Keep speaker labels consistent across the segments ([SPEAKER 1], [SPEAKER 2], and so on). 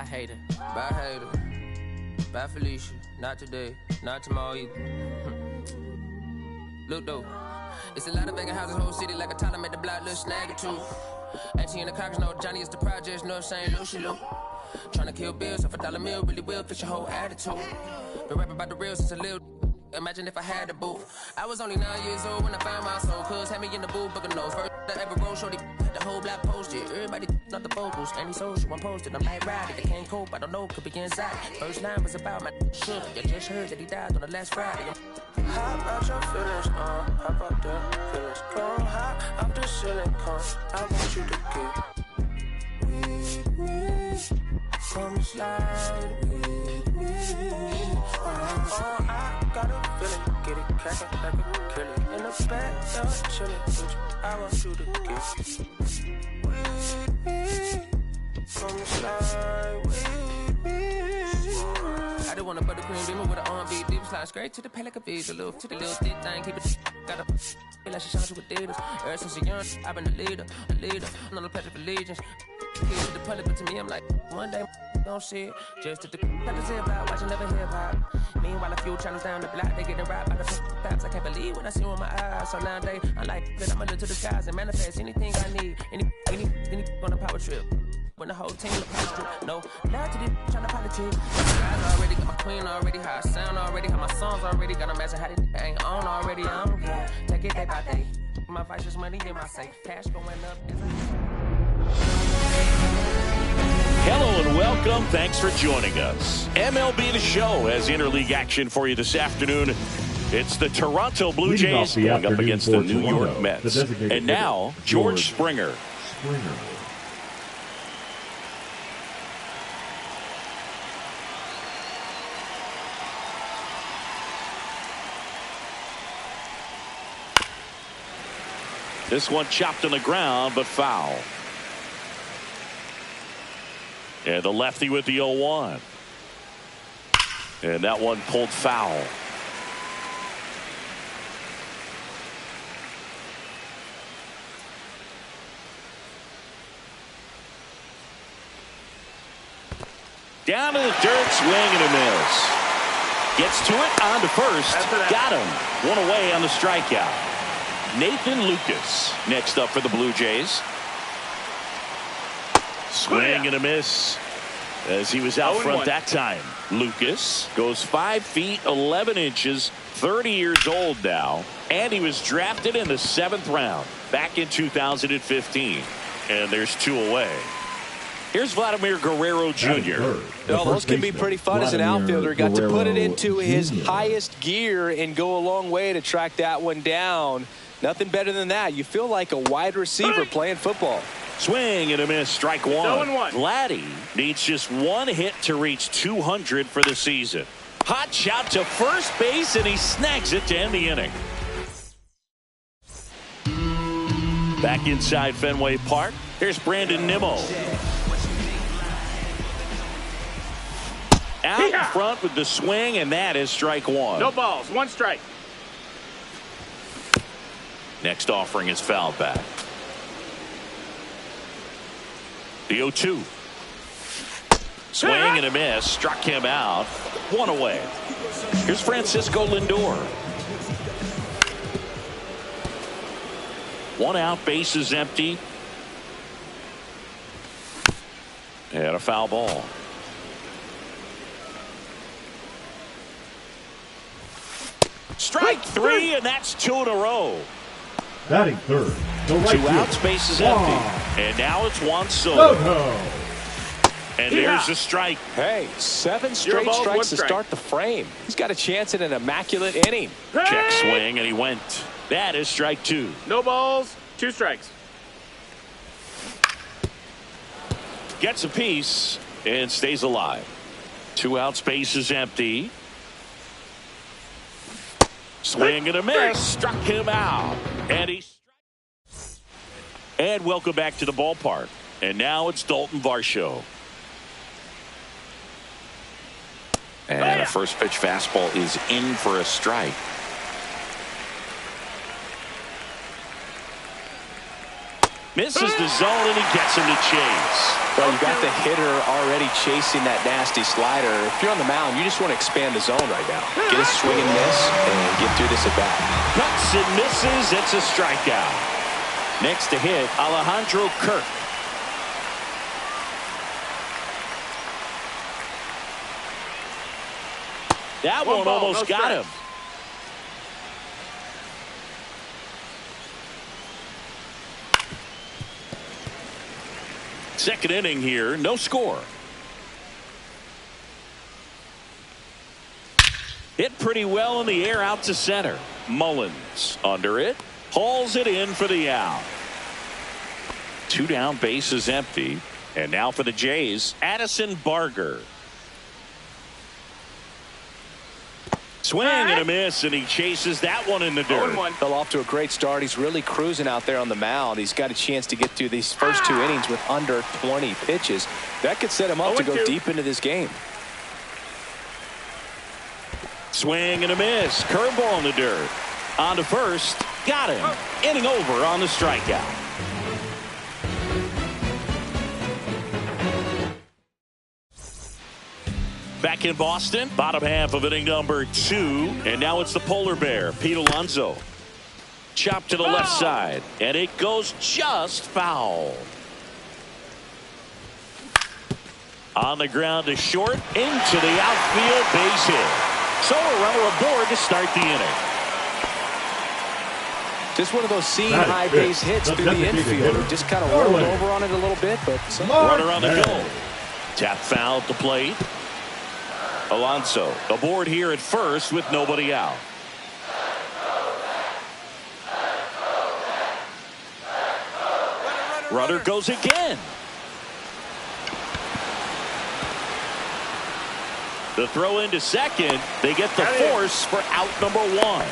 [SPEAKER 1] hater. Bye hater. Bye Felicia. Not today. Not tomorrow either. Look though. It's a lot of vacant houses, whole city like a toddler made the block, little snag or two. Auntie in the cockers, know Johnny is the projects, know saying Lucy Lou. Tryna kill bills off $1 meal, really will fix your whole attitude. Been rapping about the real since a little. Imagine if I had a booth. I was only 9 years old when I found my soul. Cuz had me in the booth, booking nose. First I ever wrote, shorty, the whole block posted. Everybody not the vocals, any social, I'm posted. I'm like riding, they can't cope, I don't know, could be inside. First line was about my shook. You just heard that he died on the last Friday. How about your feelings, how about the feelings? Come high up the ceiling, come, I want you to get weed. Come slide with me. I got a feeling, get it crackin' like a kill it. In the back, chillin' with you, I want you to get with me. Come slide with me. I just want a buttercream beamer with an R&B deep slide straight to the palate of bees. A little thick thing, keep it got a feel like she shines with Adidas. Ever since a young, I've been a leader. I'm on the pledge of allegiance. Kids to the public, but to me, I'm like, one day, don't see it. Just to the hip hop, watching never hip hop. Meanwhile, a few channels down the block, they getting robbed by the stops. I can't believe what I see with my eyes. So nowadays, I like that I'ma look to the skies and manifest anything I need. Any on a power trip. When the whole team look past it. No, love to the trying to politic. Guys already got my queen already, how I sound already, how my songs already. Got them asking how they ain't on already. I don't care. Take it day by day. My vice is money in my safe. Cash going up.
[SPEAKER 2] Hello and welcome. Thanks for joining us. MLB The Show has interleague action for you this afternoon. It's the Toronto Blue Jays going up against the New York Mets. And now, George Springer. This one chopped on the ground, but foul. And the lefty with the 0-1. And that one pulled foul. Down to the dirt, swing and a miss. Gets to it, on to first. Got him. One away on the strikeout. Nathan Lucas next up for the Blue Jays. Swing and a miss as he was out front that time. Lucas goes 5 feet 11 inches, 30 years old now, and he was drafted in the 7th round back in 2015. And there's 2 away. Here's Vladimir Guerrero Jr.
[SPEAKER 3] Well, those can be pretty fun as an outfielder. Got to put it into his highest gear and go a long way to track that one down. Nothing better than that. You feel like a wide receiver playing football.
[SPEAKER 2] Swing and a miss, strike one. Vladdy needs just 1 hit to reach 200 for the season. Hot shot to first base, and he snags it to end the inning. Back inside Fenway Park, here's Brandon Nimmo. Out in front with the swing, and that is strike 1.
[SPEAKER 4] No balls, 1 strike.
[SPEAKER 2] Next offering is foul back. The 0-2. Swing and a miss. Struck him out. 1 away. Here's Francisco Lindor. 1 out. Base is empty. And a foul ball. Strike 3, and that's 2 in a row.
[SPEAKER 5] Batting third.
[SPEAKER 2] 2 outs, base is empty. And now it's Juan Soto. And there's a strike.
[SPEAKER 3] Hey, 7 straight strikes to start the frame. He's got a chance at an immaculate inning.
[SPEAKER 2] Check swing, and he went. That is strike 2.
[SPEAKER 4] No balls, 2 strikes.
[SPEAKER 2] Gets a piece and stays alive. 2 outs, base is empty. Swing and a miss. Struck him out. And welcome back to the ballpark. And now it's Dalton Varsho. And a first pitch fastball is in for a strike. Misses the zone, and he gets him to chase.
[SPEAKER 3] Well, you got the hitter already chasing that nasty slider. If you're on the mound, you just want to expand the zone right now. Get a swing and miss and get through this at bat.
[SPEAKER 2] Cuts and misses. It's a strikeout. Next to hit, Alejandro Kirk. That one almost got him. Second inning here, no score. Hit pretty well in the air out to center. Mullins under it, hauls it in for the out. 2 down, bases empty. And now for the Jays, Addison Barger. Swing and a miss, and he chases that one in the dirt.
[SPEAKER 3] Fell off to a great start. He's really cruising out there on the mound. He's got a chance to get through these first 2 innings with under 20 pitches. That could set him up to go deep into this game.
[SPEAKER 2] Swing and a miss. Curveball in the dirt. On to first. Got him. Inning over on the strikeout. Back in Boston, bottom half of inning number 2, and now it's the polar bear, Pete Alonso. Chop to the left side, and it goes just foul. On the ground to short, into the outfield, base hit. So a runner aboard to start the inning.
[SPEAKER 3] Just one of those seam high base hits through the infield. Just kind of rolled over on it a little bit, but
[SPEAKER 2] runner on the go. Tap foul at the plate. Alonso aboard here at first with nobody out. Runner goes again. The throw into second. They get the force for out number 1.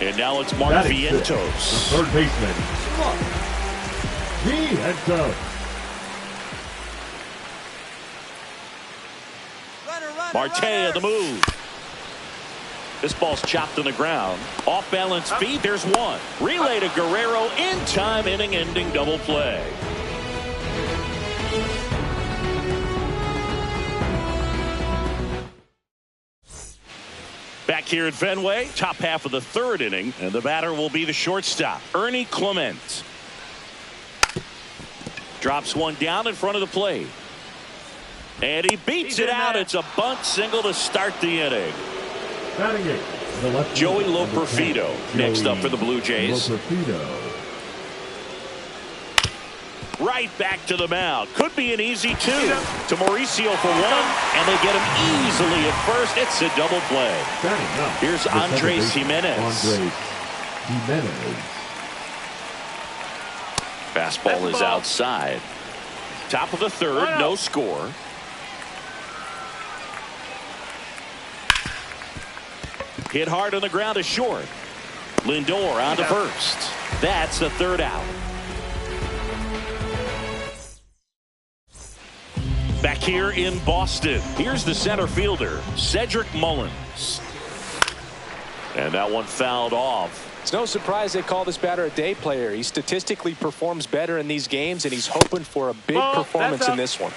[SPEAKER 2] And now it's Mark Vientos.
[SPEAKER 5] The third baseman, Vientos.
[SPEAKER 2] Marte on the move. This ball's chopped on the ground. Off balance feet. There's one. Relay to Guerrero in time. Inning-ending double play. Back here at Fenway, top half of the 3rd inning, and the batter will be the shortstop, Ernie Clement. Drops one down in front of the plate. And he beats it out. It's a bunt single to start the inning. Joey Loperfido next up for the Blue Jays. Right back to the mound. Could be an easy 2 to Mauricio for 1, and they get him easily at first. It's a double play. Here's Andres Jimenez. Fastball is outside. Top of the 3rd, no score. Hit hard on the ground to short. Lindor on to first. That's the 3rd out. Back here in Boston, here's the center fielder, Cedric Mullins. And that one fouled off.
[SPEAKER 3] It's no surprise they call this batter a day player. He statistically performs better in these games, and he's hoping for a big performance in this one.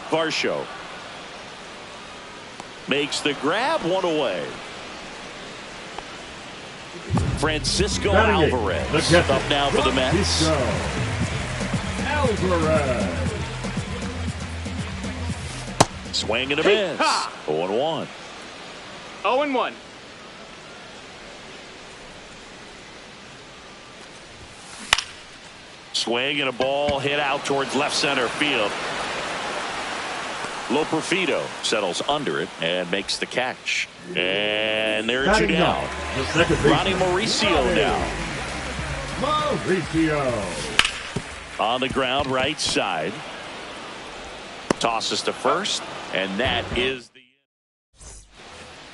[SPEAKER 2] Varsho makes the grab, one away. Francisco Alvarez up now for the Mets.
[SPEAKER 5] Alvarez.
[SPEAKER 2] Swing and a miss. 0-1.
[SPEAKER 4] 0-1.
[SPEAKER 2] Swing and a ball hit out towards left center field. Loperfido settles under it and makes the catch. And there are 2 down. Ronnie Mauricio now.
[SPEAKER 5] Mauricio.
[SPEAKER 2] On the ground, right side. Tosses to first, and that is the...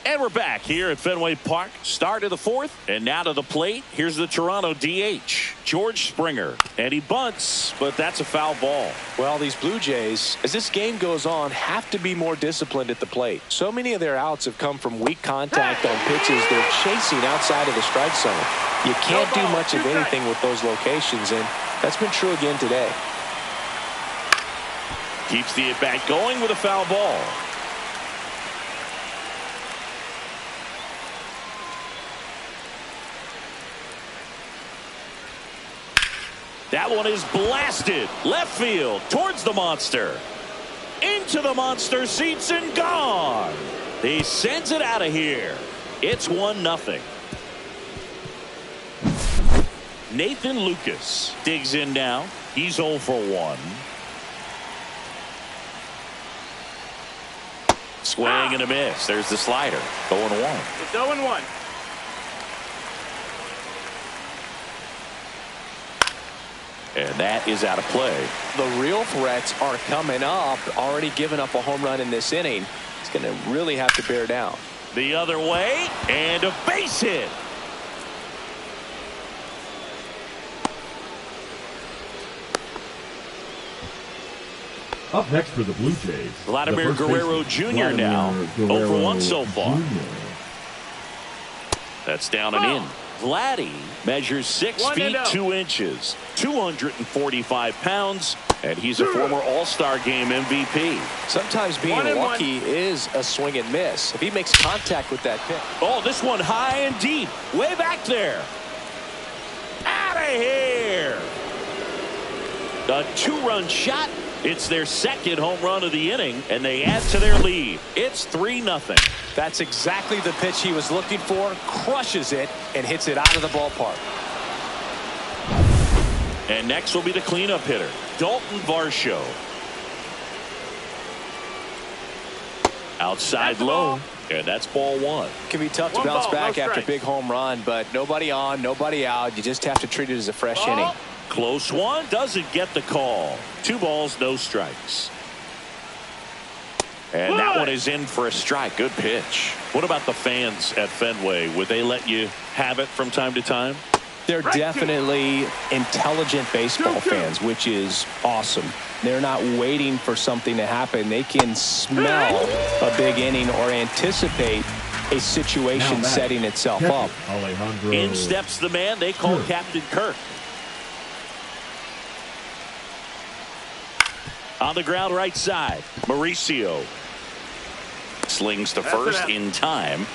[SPEAKER 2] And we're back here at Fenway Park. Start of the fourth, and now to the plate. Here's the Toronto DH, George Springer. And he bunts, but that's a foul ball.
[SPEAKER 3] Well, these Blue Jays, as this game goes on, have to be more disciplined at the plate. So many of their outs have come from weak contact on pitches they're chasing outside of the strike zone. You can't do much of anything with those locations, and that's been true again today.
[SPEAKER 2] Keeps the at-bat going with a foul ball. That one is blasted left field towards the monster. Into the monster seats and gone. He sends it out of here. It's 1-0. Nathan Lucas digs in now. He's 0 for 1. Swing and a miss. There's the slider. 0-1.
[SPEAKER 4] It's 0-1.
[SPEAKER 3] And that is out of play. The real threats are coming up. Already given up a home run in this inning. He's going to really have to bear down.
[SPEAKER 2] The other way, and a base hit.
[SPEAKER 5] Up next for the Blue Jays,
[SPEAKER 2] Vladimir Guerrero Jr. now. 0 for 1 so far. That's down and in. Vladdy measures 6 feet 2 inches, 245 pounds, and he's a former All-Star Game MVP.
[SPEAKER 3] Sometimes being lucky is a swing and miss. If he makes contact with that pitch.
[SPEAKER 2] Oh, this one high and deep, way back there. Out of here. A 2-run shot. It's their second home run of the inning, and they add to their lead. It's 3-0.
[SPEAKER 3] That's exactly the pitch he was looking for. Crushes it and hits it out of the ballpark.
[SPEAKER 2] And next will be the cleanup hitter, Dalton Varsho. Outside low, and that's ball 1.
[SPEAKER 3] It can be tough to bounce back after a big home run, but nobody on, nobody out. You just have to treat it as a fresh inning.
[SPEAKER 2] Close one, doesn't get the call. 2 balls, no strikes. And that one is in for a strike. Good pitch. What about the fans at Fenway? Would they let you have it from time to time?
[SPEAKER 3] They're definitely intelligent baseball fans, which is awesome. They're not waiting for something to happen. They can smell a big inning or anticipate a situation setting itself up.
[SPEAKER 2] In steps the man they call Captain Kirk. On the ground right side, Mauricio slings to first in time.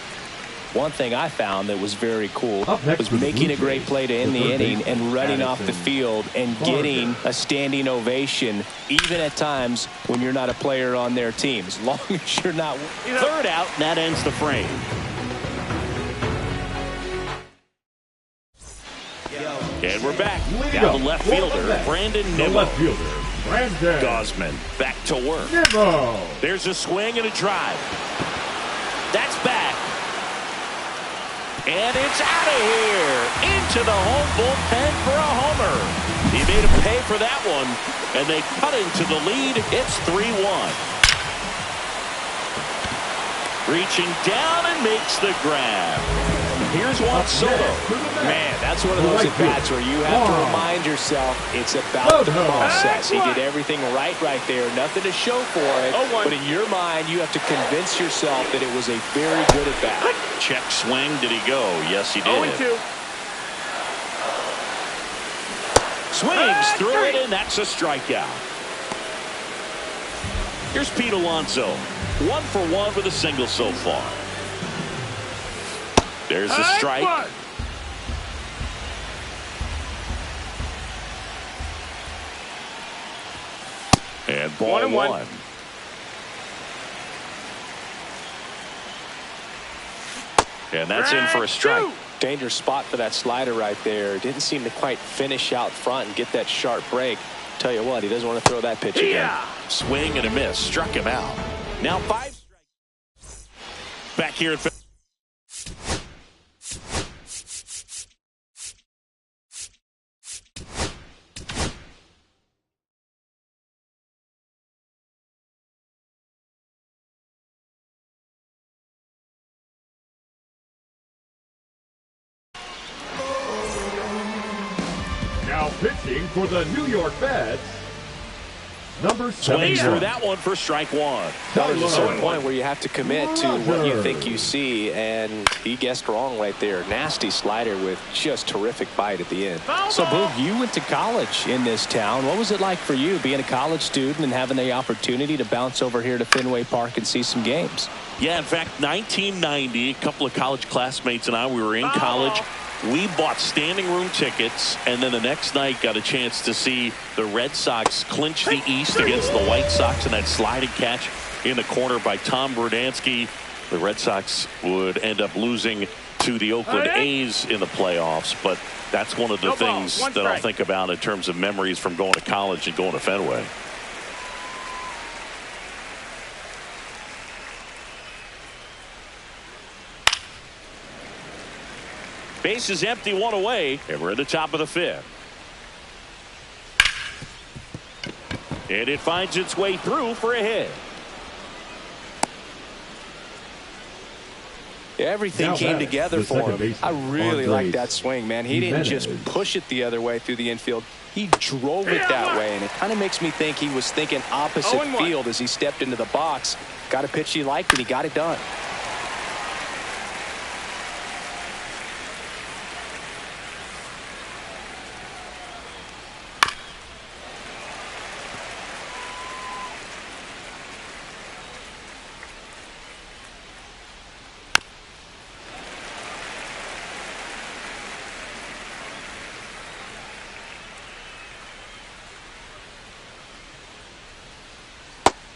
[SPEAKER 3] One thing I found that was very cool was making a great play to end the inning and running off the field and getting a standing ovation, even at times when you're not a player on their team, as long as you're not.
[SPEAKER 2] Third out, and that ends the frame. And we're back. Now the left fielder, Brandon Nimmo. Gosman back to work. There's a swing and a drive. That's back. And it's out of here. Into the home bullpen for a homer. He made him pay for that one. And they cut into the lead. It's 3-1. Reaching down and makes the grab. Here's Juan Soto.
[SPEAKER 3] Man, that's one of those at-bats where you have to remind yourself it's about the process. He did everything right there. Nothing to show for it. But in your mind, you have to convince yourself that it was a very good at-bat.
[SPEAKER 2] Check swing. Did he go? Yes, he did.
[SPEAKER 4] 0-2.
[SPEAKER 2] Swings through it, and that's a strikeout. Here's Pete Alonso. 1 for 1 with a single so far. There's the strike. And ball 1. And that's in for a strike.
[SPEAKER 3] Dangerous spot for that slider right there. Didn't seem to quite finish out front and get that sharp break. Tell you what, he doesn't want to throw that pitch again.
[SPEAKER 2] Swing and a miss. Struck him out. Now 5 strikes. Back here at
[SPEAKER 5] for the New York Mets, number 7.
[SPEAKER 2] Swings through that one for strike one.
[SPEAKER 3] There's a certain point where you have to commit to what you think you see, and he guessed wrong right there. Nasty slider with just terrific bite at the end.
[SPEAKER 6] So, Boog, you went to college in this town. What was it like for you being a college student and having the opportunity to bounce over here to Fenway Park and see some games?
[SPEAKER 2] Yeah, in fact, 1990, a couple of college classmates and I, we were in college. We bought standing room tickets, and then the next night got a chance to see the Red Sox clinch the East against the White Sox in that sliding catch in the corner by Tom Brudansky. The Red Sox would end up losing to the Oakland A's in the playoffs, but that's one of the things that I'll think about in terms of memories from going to college and going to Fenway. Base is empty, one away, and we're at the top of the 5th. And it finds its way through for a hit.
[SPEAKER 3] Everything came together for him. I really like that swing, man. He didn't just push it the other way through the infield. He drove it that way, and it kind of makes me think he was thinking opposite field as he stepped into the box. Got a pitch he liked, and he got it done.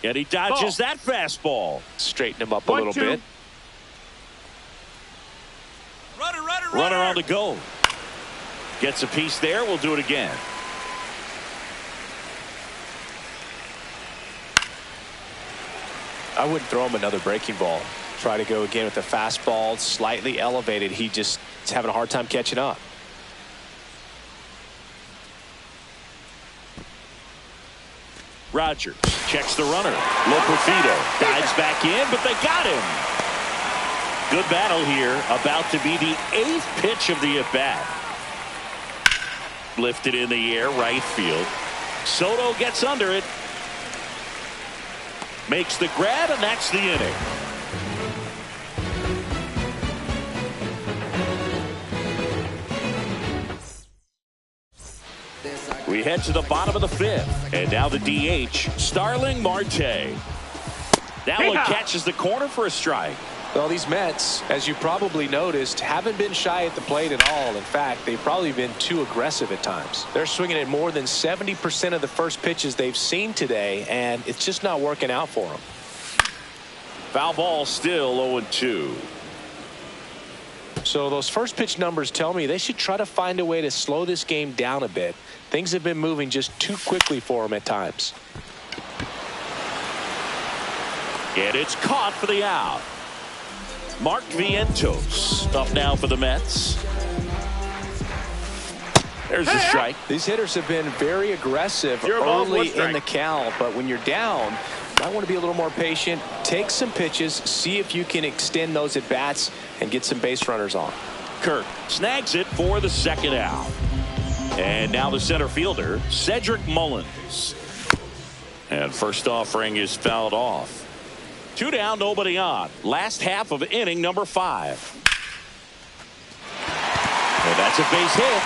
[SPEAKER 2] And he dodges that fastball.
[SPEAKER 3] Straighten him up a little bit.
[SPEAKER 2] Runner on the go. Gets a piece there. We'll do it again.
[SPEAKER 3] I wouldn't throw him another breaking ball. Try to go again with the fastball slightly elevated. He just is having a hard time catching up.
[SPEAKER 2] Rogers checks the runner. Lopofito dives back in, but they got him. Good battle here. About to be the 8th pitch of the at-bat. Lifted in the air, right field. Soto gets under it. Makes the grab, and that's the inning. We head to the bottom of the 5th, and now the DH, Starling Marte. That one catches the corner for a strike.
[SPEAKER 3] Well, these Mets, as you probably noticed, haven't been shy at the plate at all. In fact, they've probably been too aggressive at times. They're swinging at more than 70% of the first pitches they've seen today, and it's just not working out for them.
[SPEAKER 2] Foul ball, still 0-2.
[SPEAKER 3] So those first pitch numbers tell me they should try to find a way to slow this game down a bit. Things have been moving just too quickly for them at times.
[SPEAKER 2] And it's caught for the out. Mark Vientos up now for the Mets. There's the strike.
[SPEAKER 3] These hitters have been very aggressive early in the count, but when you're down, you might want to be a little more patient. Take some pitches, see if you can extend those at bats and get some base runners on.
[SPEAKER 2] Kirk snags it for the second out. And now the center fielder, Cedric Mullins. And first offering is fouled off. 2 down, nobody on. Last half of inning number 5. And that's a base hit.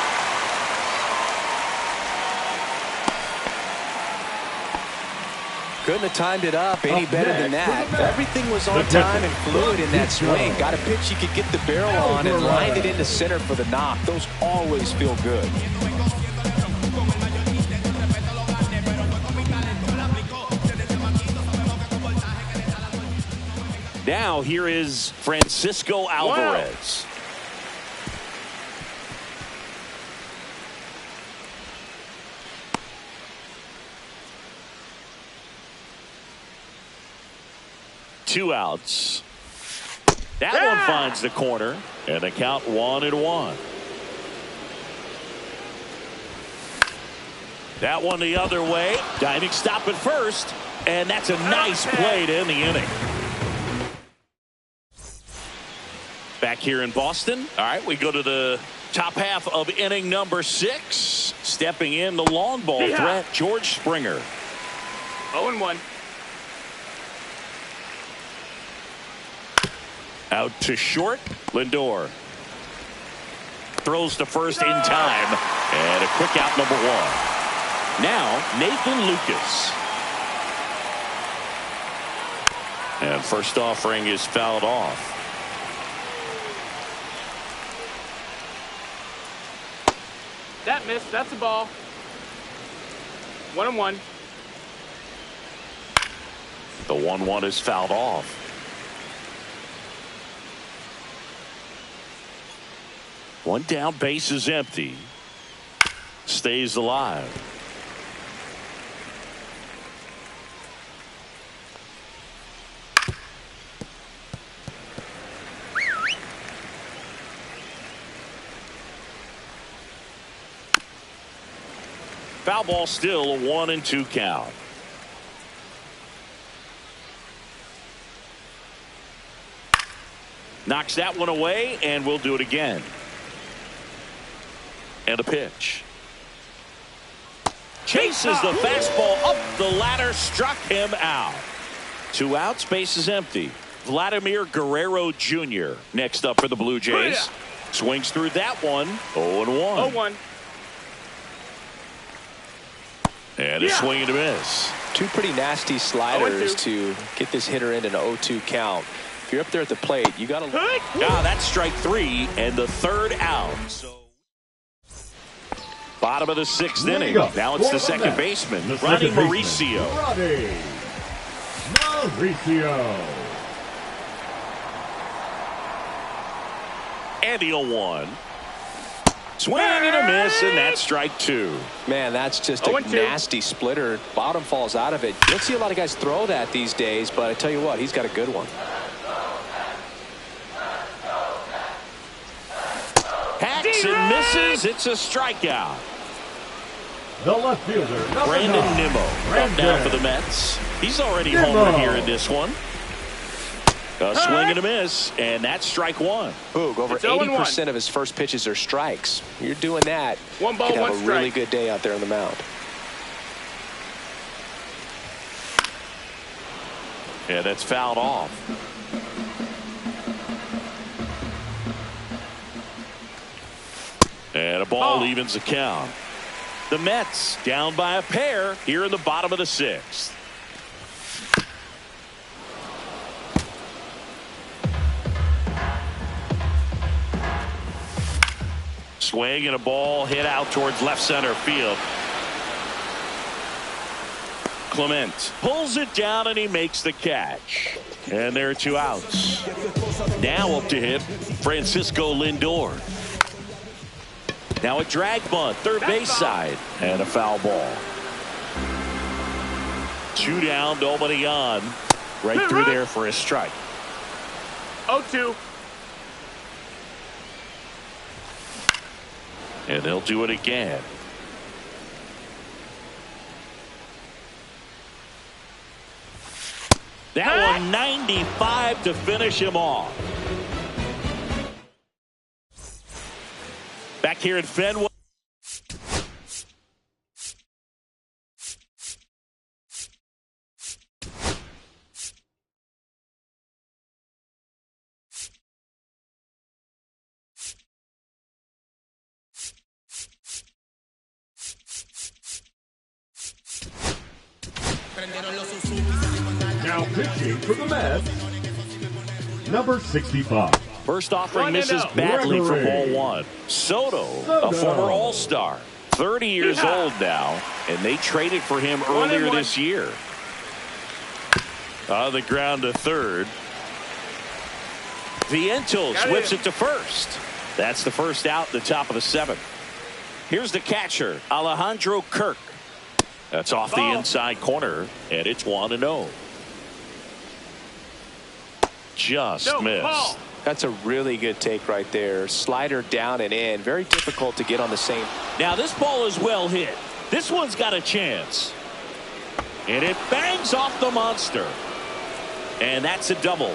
[SPEAKER 3] Couldn't have timed it up any better than that. Everything was on time and fluid in that swing. Got a pitch he could get the barrel on and lined it into center for the knock. Those always feel good.
[SPEAKER 2] Now here is Francisco Alvarez. Two outs. That one finds the corner, and the count 1-1. That one the other way. Diving stop at first, and that's a nice play to end the inning. Back here in Boston. All right, we go to the Top half of inning number 6. Stepping in the long ball threat, George Springer.
[SPEAKER 4] 0-1.
[SPEAKER 2] Out to short, Lindor. Throws to first in time. And a quick out, number 1. Now, Nathan Lucas. And first offering is fouled off.
[SPEAKER 4] That missed. That's a ball. 1-1.
[SPEAKER 2] The 1-1 is fouled off. One down, base is empty. Stays alive. Foul ball, still a 1-2 count. Knocks that one away, and we'll do it again. And a pitch. Chases the fastball up the ladder, struck him out. 2 outs, base is empty. Vladimir Guerrero Jr. next up for the Blue Jays. Swings through that one. 0-1.
[SPEAKER 4] 0-1.
[SPEAKER 2] And a swing and a miss.
[SPEAKER 3] 2 pretty nasty sliders to get this hitter in an 0-2 count. If you're up there at the plate, you got to.
[SPEAKER 2] That's strike 3 and the 3rd out. So bottom of the 6th inning. Now it's the second baseman, Ronnie Mauricio.
[SPEAKER 5] Ronnie Mauricio.
[SPEAKER 2] And the 0-1. Swing and a miss, and that's strike 2.
[SPEAKER 3] Man, that's just a nasty splitter. Bottom falls out of it. You don't see a lot of guys throw that these days, but I tell you what, he's got a good one.
[SPEAKER 2] Hacks and misses. It's a strikeout.
[SPEAKER 5] The left fielder,
[SPEAKER 2] Brandon Nimmo up down for the Mets. He's already homered here in this one. A swing and a miss, and that's strike 1.
[SPEAKER 3] Boog, over 80% of his first pitches are strikes. You're doing that.
[SPEAKER 4] One ball,
[SPEAKER 3] you can
[SPEAKER 4] one
[SPEAKER 3] have a
[SPEAKER 4] strike.
[SPEAKER 3] really good day out there on the mound.
[SPEAKER 2] Yeah, that's fouled off. And a ball evens the count. The Mets down by a pair here in the bottom of the 6th. Swing and a ball hit out towards left center field. Clement pulls it down and he makes the catch. And there are 2 outs. Now up to hit Francisco Lindor. Now a drag bunt, third base side, and a foul ball. 2 down, nobody on. Right through there for a strike.
[SPEAKER 4] 0-2.
[SPEAKER 2] And they'll do it again. That one 95 to finish him off. Back here at Fenway.
[SPEAKER 5] Now pitching for the Mets, number 65.
[SPEAKER 2] First offering misses badly for ball 1. Soto, a former All-Star, 30 years old now, and they traded for him earlier this year. On the ground to third. Vientos whips it to first. That's the first out at the top of the 7th. Here's the catcher, Alejandro Kirk. That's off the inside corner, and it's 1-0. Just missed.
[SPEAKER 3] That's a really good take right there. Slider down and in. Very difficult to get on the same.
[SPEAKER 2] Now this ball is well hit. This one's got a chance. And it bangs off the monster. And that's a double.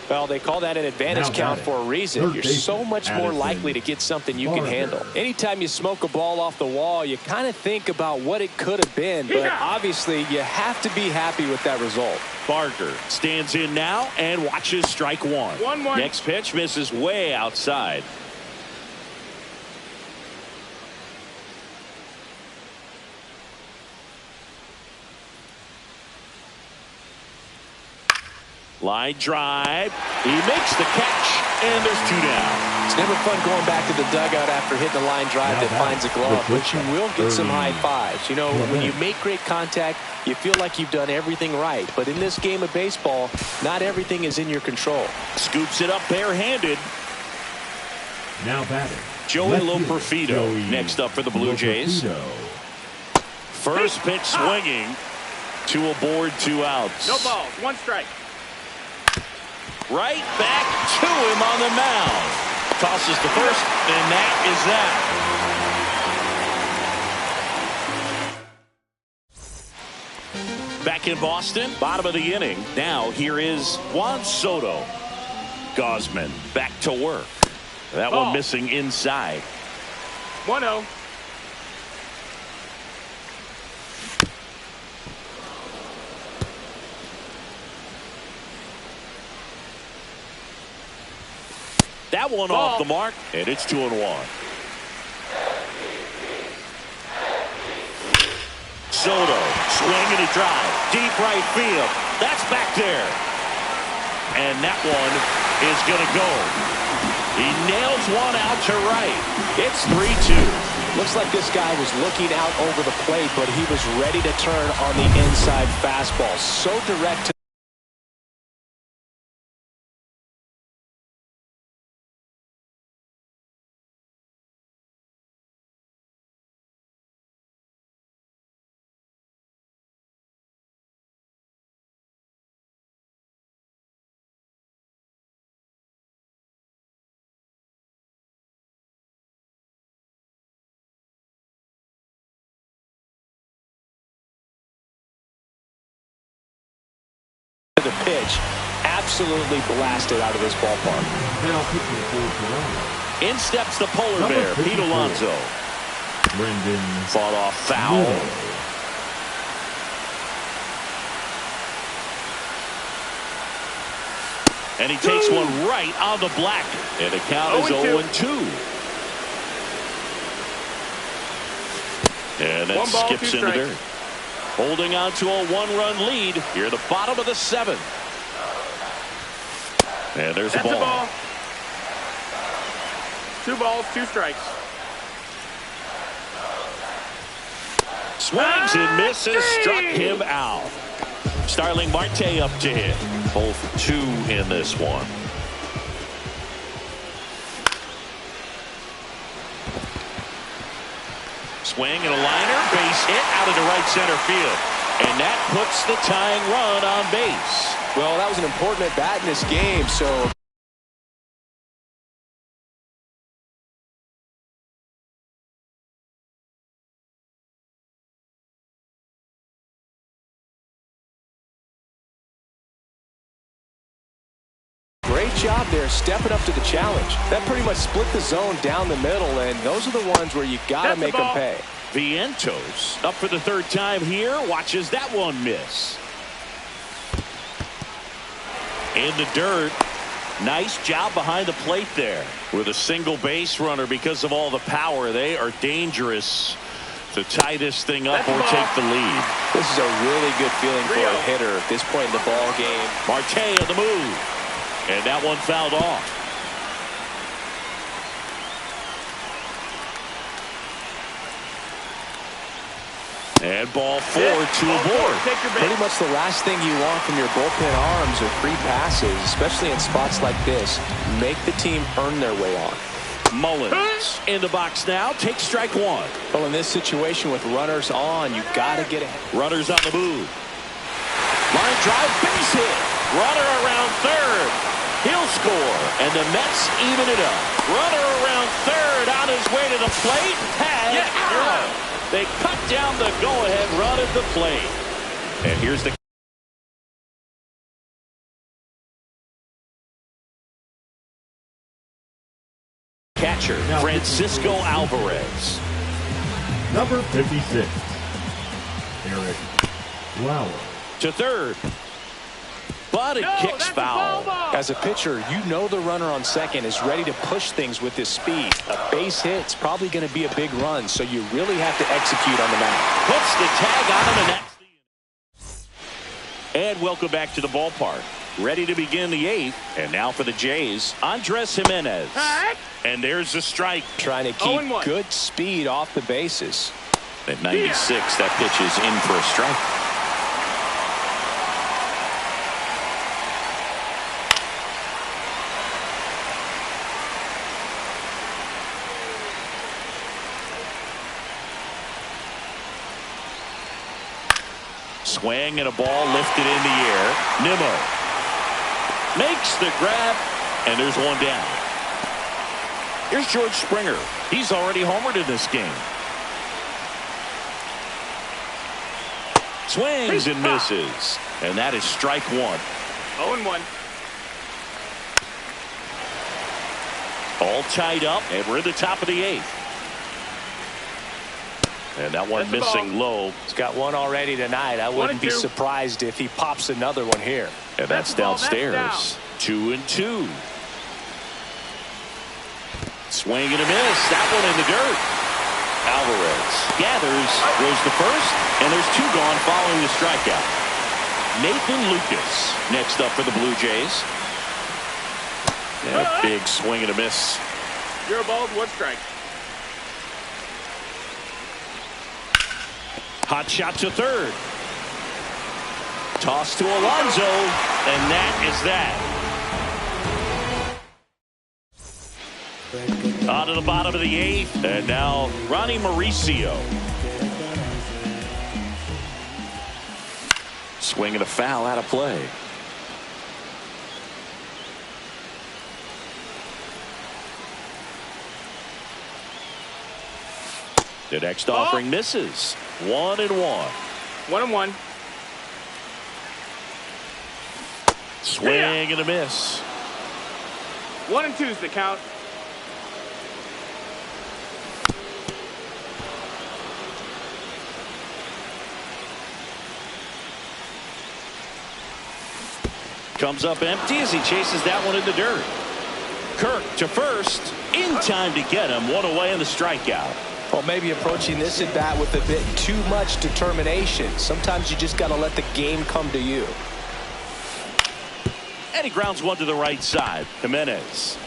[SPEAKER 3] Well, they call that an advantage count for a reason. You're so much more likely to get something you can handle. Anytime you smoke a ball off the wall, you kind of think about what it could have been, but obviously you have to be happy with that result.
[SPEAKER 2] Barker stands in now and watches strike one.
[SPEAKER 4] 1-1.
[SPEAKER 2] Next pitch misses way outside. Line drive. He makes the catch, and there's 2 down.
[SPEAKER 3] It's never fun going back to the dugout after hitting a line drive that finds a glove, but you will get some high fives. You know, when you make great contact, you feel like you've done everything right. But in this game of baseball, not everything is in your control.
[SPEAKER 2] Scoops it up barehanded.
[SPEAKER 5] Now batting,
[SPEAKER 2] Joey Loperfido next up for the Blue Jays. First pitch swinging to a board, 2 outs.
[SPEAKER 4] No balls, 1 strike.
[SPEAKER 2] Right back to him on the mound. Tosses to first, and that is that. Back in Boston, bottom of the inning. Now here is Juan Soto. Gosman back to work. That one missing inside.
[SPEAKER 4] 1-0.
[SPEAKER 2] That one off the mark, and it's 2-1. Soto swinging a drive, deep right field. That's back there. And that one is going to go. He nails one out to right. It's 3-2.
[SPEAKER 3] Looks like this guy was looking out over the plate, but he was ready to turn on the inside fastball. So direct to the pitch. Absolutely blasted out of this ballpark.
[SPEAKER 5] Now pitching for Toronto.
[SPEAKER 2] In steps the polar bear, Pete Alonso.
[SPEAKER 5] Brendan
[SPEAKER 2] Fought off foul. And he takes one right on the black. And the count is 0-2. And that skips into dirt. Holding on to a 1-run lead here at the bottom of the 7th. And there's a ball.
[SPEAKER 4] Ball. 2 balls, 2 strikes.
[SPEAKER 2] Swings and misses, struck him out. Starling Marte up to hit. Both 2 in this one. Swing and a liner, base hit out into right center field. And that puts the tying run on base.
[SPEAKER 3] Well, that was an important at bat in this game, so great job there stepping up to the challenge. That pretty much split the zone down the middle, and those are the ones where you got to make them pay.
[SPEAKER 2] Vientos up for the 3rd time here. Watches that one miss. In the dirt. Nice job behind the plate there. With a single base runner, because of all the power, they are dangerous to tie this thing up or take the lead.
[SPEAKER 3] This is a really good feeling for a hitter at this point in the ball game.
[SPEAKER 2] Marte on the move. And that one fouled off. And ball 4 to a board.
[SPEAKER 3] Pretty much the last thing you want from your bullpen arms are free passes, especially in spots like this. Make the team earn their way on.
[SPEAKER 2] Mullins in the box now. Takes strike 1.
[SPEAKER 3] Well, in this situation with runners on, you got to get ahead.
[SPEAKER 2] Runners on the move. Line drive, base hit. Runner around 3rd. He'll score, and the Mets even it up. Runner around 3rd on his way to the plate. Tag out. They cut down the go-ahead run at the plate. And here's the Francisco Alvarez.
[SPEAKER 5] Number 56, Eric Lauer.
[SPEAKER 2] To third. But it kicks foul.
[SPEAKER 3] As a pitcher, you know the runner on second is ready to push things with his speed. A base hit's probably going to be a big run, so you really have to execute on the mound.
[SPEAKER 2] Puts the tag on him, and that's the end. And welcome back to the ballpark. Ready to begin the 8th. And now for the Jays, Andres Jimenez. And there's the strike.
[SPEAKER 3] Trying to keep good speed off the bases.
[SPEAKER 2] At 96, that pitch is in for a strike. Swing and a ball lifted in the air. Nimmo makes the grab, and there's one down. Here's George Springer. He's already homered in this game. Swings and misses, and that is strike 1.
[SPEAKER 4] 0-1.
[SPEAKER 2] All tied up, and we're in the top of the 8th. And that one missing low.
[SPEAKER 3] He's got one already tonight. I wouldn't be surprised if he pops another one here.
[SPEAKER 2] And that's downstairs. 2-2. Swing and a miss. That one in the dirt. Alvarez gathers, goes to first, and there's 2 gone following the strikeout. Nathan Lucas next up for the Blue Jays. And a big swing and a miss.
[SPEAKER 4] You're a ball, 1 strike.
[SPEAKER 2] Hot shot to third. Toss to Alonso, and that is that. On to the bottom of the 8th, and now Ronnie Mauricio. Swing and a foul out of play. The next offering misses. 1-1.
[SPEAKER 4] 1-1.
[SPEAKER 2] Swing and a miss.
[SPEAKER 4] 1-2 is the count.
[SPEAKER 2] Comes up empty as he chases that one in the dirt. Kirk to first. In time to get him. 1 away in the strikeout.
[SPEAKER 3] Well, maybe approaching this at bat with a bit too much determination. Sometimes you just got to let the game come to you.
[SPEAKER 2] And he grounds one to the right side. Jimenez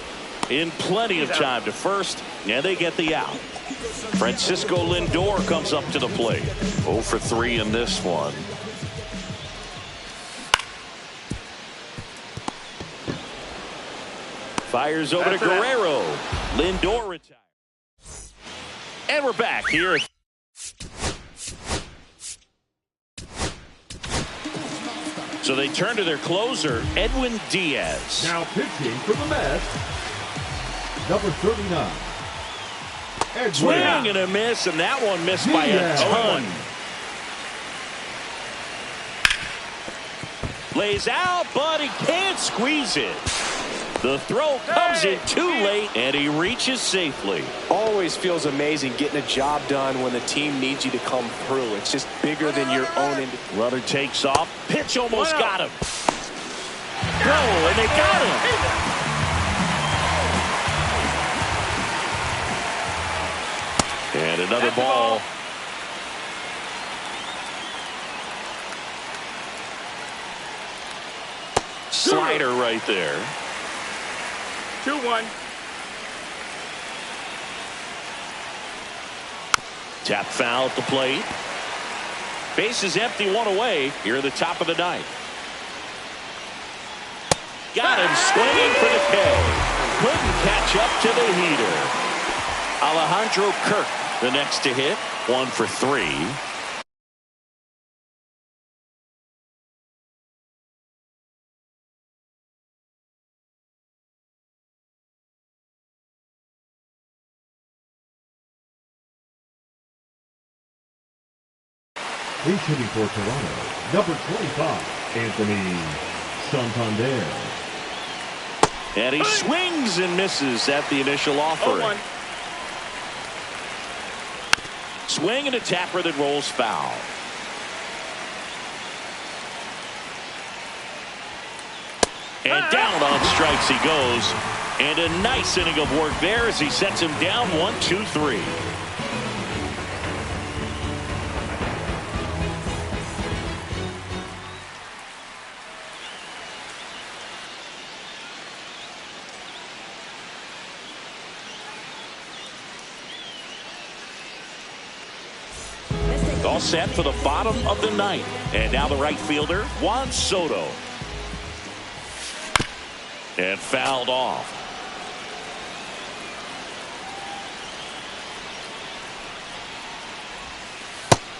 [SPEAKER 2] in plenty of time to first, and they get the out. Francisco Lindor comes up to the plate. 0 for 3 in this one. Fires over to Guerrero. Lindor retires. And we're back here. So they turn to their closer, Edwin Diaz.
[SPEAKER 5] Now pitching for the Mets, number 39. Edwin.
[SPEAKER 2] Swing and a miss, and that one missed by a ton. Lays out, but he can't squeeze it. The throw comes in too late, and he reaches safely.
[SPEAKER 3] Always feels amazing getting a job done when the team needs you to come through. It's just bigger than your own.
[SPEAKER 2] Runner takes off. Pitch almost got him. Throw, and they got him. And another ball. Slider right there.
[SPEAKER 4] 2-1.
[SPEAKER 2] Tap foul at the plate. Base is empty, 1 away. Here at the top of the 9th. Got him swinging for the K. Couldn't catch up to the heater. Alejandro Kirk, the next to hit. 1 for 3.
[SPEAKER 5] He's hitting for Toronto, number 25, Anthony Santander.
[SPEAKER 2] And he swings and misses at the initial offering. Swing and a tapper that rolls foul. And down on strikes he goes. And a nice inning of work there as he sets him down 1-2-3. All set for the bottom of the ninth. And now the right fielder, Juan Soto. And fouled off.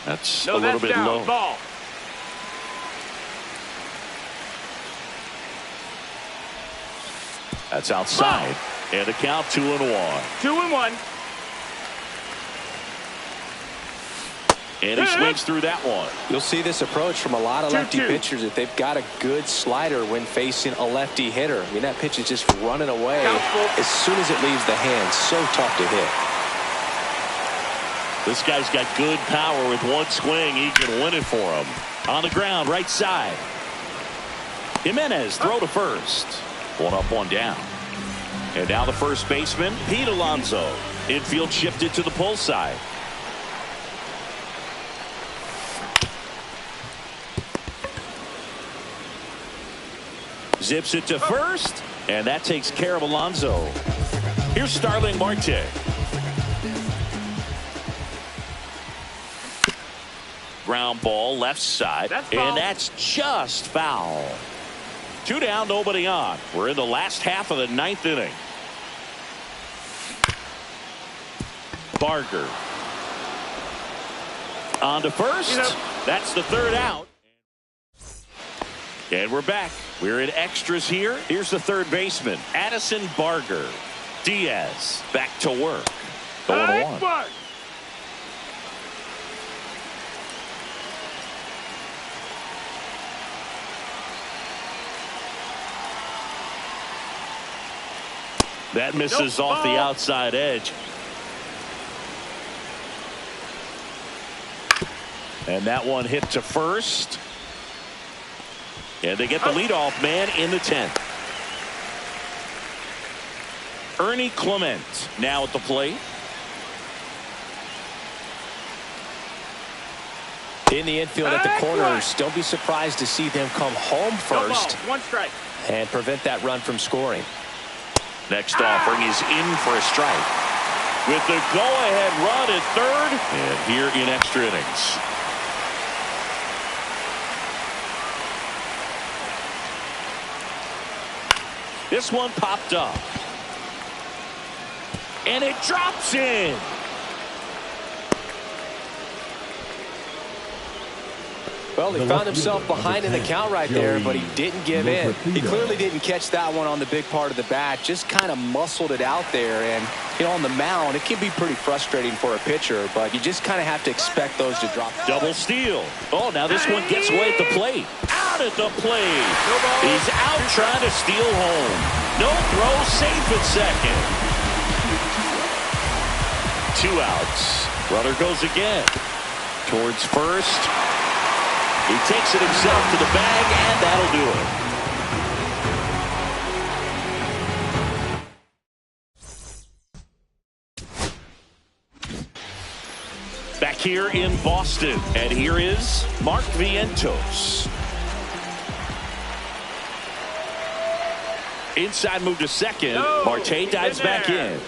[SPEAKER 2] That's a little bit low.
[SPEAKER 4] Ball.
[SPEAKER 2] That's outside. And the count 2-1.
[SPEAKER 4] 2-1.
[SPEAKER 2] And he swings through that one.
[SPEAKER 3] You'll see this approach from a lot of lefty
[SPEAKER 4] 2-2.
[SPEAKER 3] pitchers if they've got a good slider when facing a lefty hitter. I mean, that pitch is just running away as soon as it leaves the hand. So tough to hit.
[SPEAKER 2] This guy's got good power. With one swing, he can win it for him. On the ground, right side. Jimenez, throw to first. One up, one down. And now the first baseman, Pete Alonso. Infield shifted to the pull side. Zips it to first, and that takes care of Alonso. Here's Starling Marte. Ground ball left side, and that's just foul. 2 down, nobody on. We're in the last half of the ninth inning. Barger on to first. That's the third out. And we're back. We're in extras here. Here's the third baseman, Addison Barger. Diaz back to work. 0-1. That misses off the outside edge. And that one hit to first. And they get the leadoff man in the 10th. Ernie Clement now at the plate.
[SPEAKER 3] In the infield at the corners, don't be surprised to see them come home first.
[SPEAKER 4] One strike.
[SPEAKER 3] And prevent that run from scoring.
[SPEAKER 2] Next offering is in for a strike. With the go-ahead run at third. And here in extra innings. This one popped up. And it drops in.
[SPEAKER 3] Well, he found himself behind in the count right there, but he didn't give in. He clearly didn't catch that one on the big part of the bat. Just kind of muscled it out there. And, you know, on the mound, it can be pretty frustrating for a pitcher, but you just kind of have to expect those to drop.
[SPEAKER 2] Double steal. Oh, now this one gets away at the plate. Out at the plate. He's out trying to steal home. No throw, safe at second. 2 outs. Runner goes again. Towards first. He takes it himself to the bag, and that'll do it. Back here in Boston, and here is Mark Vientos. Inside move to second. Marte dives back in.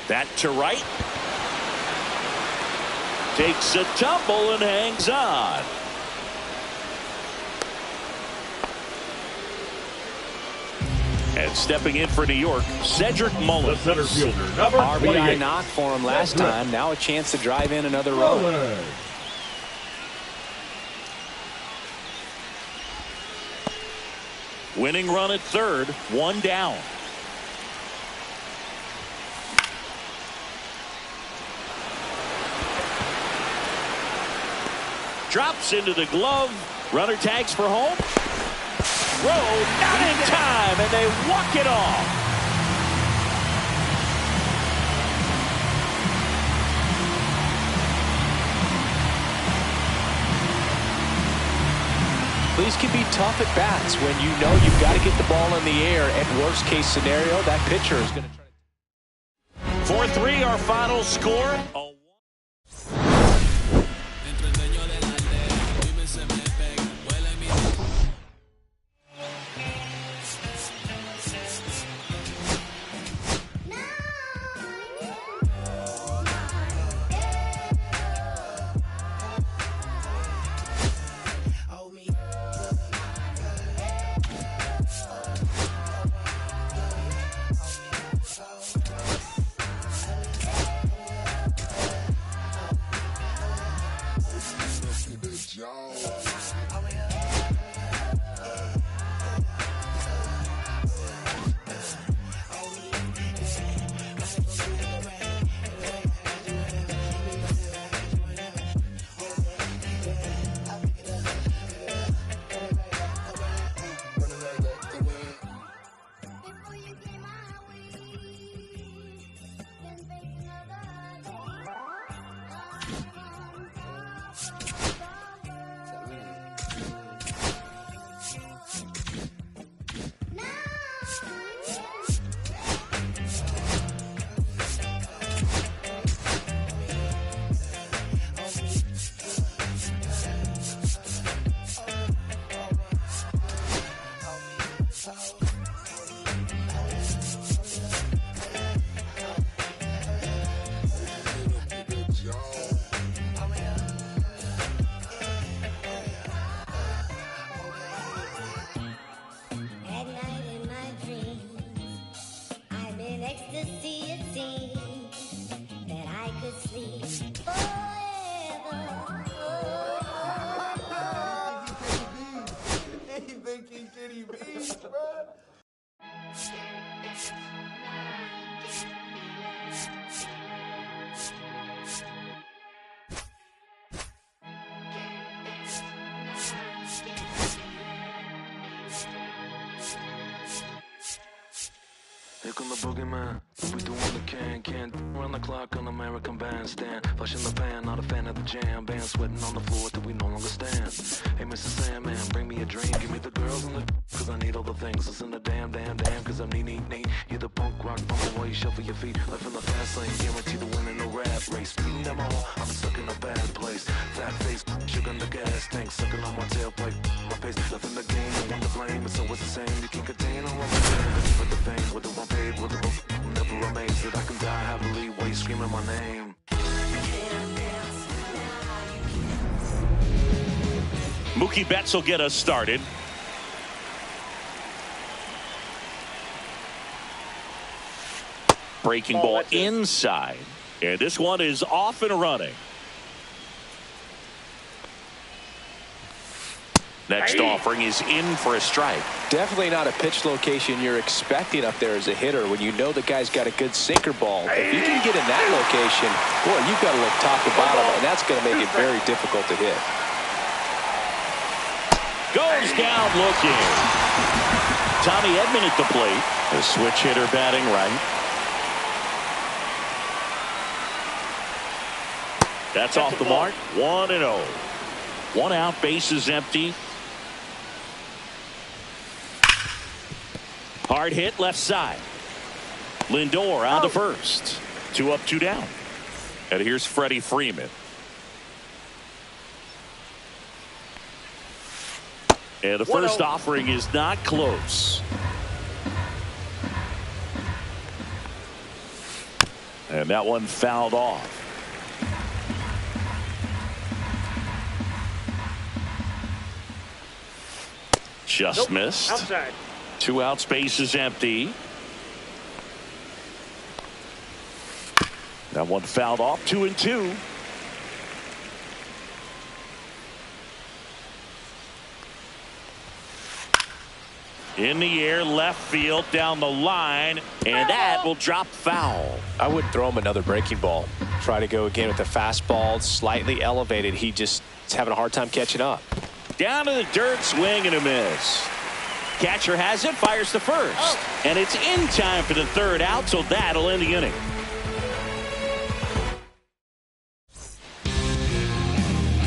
[SPEAKER 2] That to right. Takes a tumble and hangs on. And stepping in for New York, Cedric Mullins.
[SPEAKER 5] The center fielder, number
[SPEAKER 3] RBI
[SPEAKER 5] 28.
[SPEAKER 3] knock for him last time. Now a chance to drive in another run.
[SPEAKER 2] Winning run at third, 1 down. Drops into the glove. Runner tags for home. Throw not in time, and they walk it off.
[SPEAKER 6] these can be tough at bats when you know you've got to get the ball in the air. At worst case scenario, that pitcher is going to try to...
[SPEAKER 2] 4-3, our final score.
[SPEAKER 7] Here come the boogeyman. We do what we can't run the clock on American Bandstand. Flush in the pan, not a fan of the jam. Band sweating on the floor till we no longer stand. Hey, Mr. Sandman, bring me a drink. Give me the girls and the cause I need all the things. Listen to damn, cause I'm neat. You're the punk rock bumper while you shuffle your feet. Left in the fast lane, guaranteed to win in no rap race. Beating them all, I'm stuck in a bad place. Fat face, sugar in the gas tank. Sucking on my tailpipe, my pace. Nothing to gain, no one to blame. It's always the same. You can't contain all of the with the fame, with the one paid, with the book. Never amazed that I can die happily while you screaming my name.
[SPEAKER 2] Mookie Betts will get us started. Breaking ball inside. And this one is off and running. Next offering is in for a strike.
[SPEAKER 6] Definitely not a pitch location you're expecting up there as a hitter when you know the guy's got a good sinker ball. If you can get in that location, boy, you've got to look top to bottom, and that's going to make it very difficult to hit.
[SPEAKER 2] Goes down looking. Tommy Edman at the plate. The switch hitter batting right. That's off the mark. 1-0. One out, bases empty. Hard hit left side. Lindor on to first. 2 up, 2 down. And here's Freddie Freeman. And the first offering is not close. And that one fouled off. Just missed.
[SPEAKER 4] Outside.
[SPEAKER 2] 2 outs, base is empty. That one fouled off. 2-2. In the air, left field, down the line, and that will drop foul.
[SPEAKER 6] I would throw him another breaking ball. Try to go again with the fastball, slightly elevated. He just is having a hard time catching up.
[SPEAKER 2] Down to the dirt, swing and a miss. Catcher has it, fires to first. And it's in time for the third out, so that'll end the inning.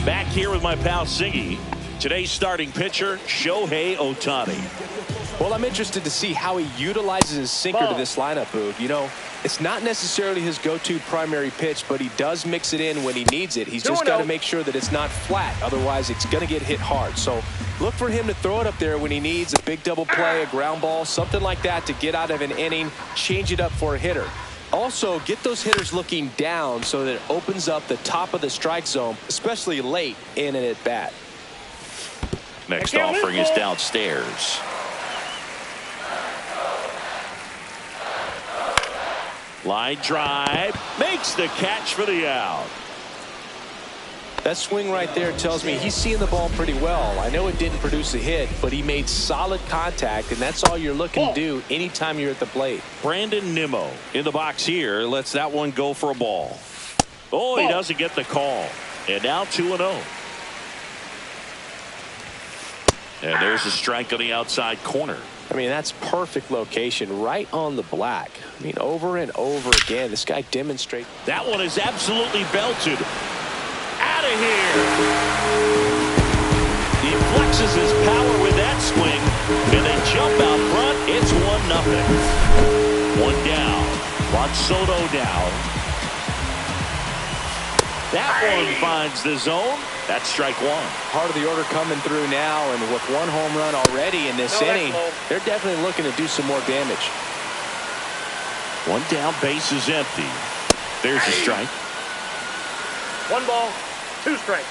[SPEAKER 2] Back here with my pal Siggy. Today's starting pitcher, Shohei Ohtani.
[SPEAKER 6] Well, I'm interested to see how he utilizes his sinker to this lineup, Boog. You know, it's not necessarily his go-to primary pitch, but he does mix it in when he needs it. He's just got to make sure that it's not flat. Otherwise, it's going to get hit hard. So look for him to throw it up there when he needs a big double play, a ground ball, something like that to get out of an inning, change it up for a hitter. Also, get those hitters looking down so that it opens up the top of the strike zone, especially late in an at-bat.
[SPEAKER 2] Next offering is downstairs. Line drive. Makes the catch for the out.
[SPEAKER 6] That swing right there tells me he's seeing the ball pretty well. I know it didn't produce a hit, but he made solid contact, and that's all you're looking to do anytime you're at the plate.
[SPEAKER 2] Brandon Nimmo in the box here. Lets that one go for a ball. Oh, he doesn't get the call. And now 2-0. And there's a strike on the outside corner.
[SPEAKER 6] I mean, that's perfect location right on the black. I mean, over and over again, this guy demonstrates.
[SPEAKER 2] That one is absolutely belted. Out of here. He flexes his power with that swing, and they jump out front. It's 1-0. One down. Juan Soto down. That one finds the zone. That's strike one.
[SPEAKER 6] Part of the order coming through now, and with one home run already in this inning, they're definitely looking to do some more damage.
[SPEAKER 2] One down, base is empty. There's a strike.
[SPEAKER 4] 1 ball, 2 strikes.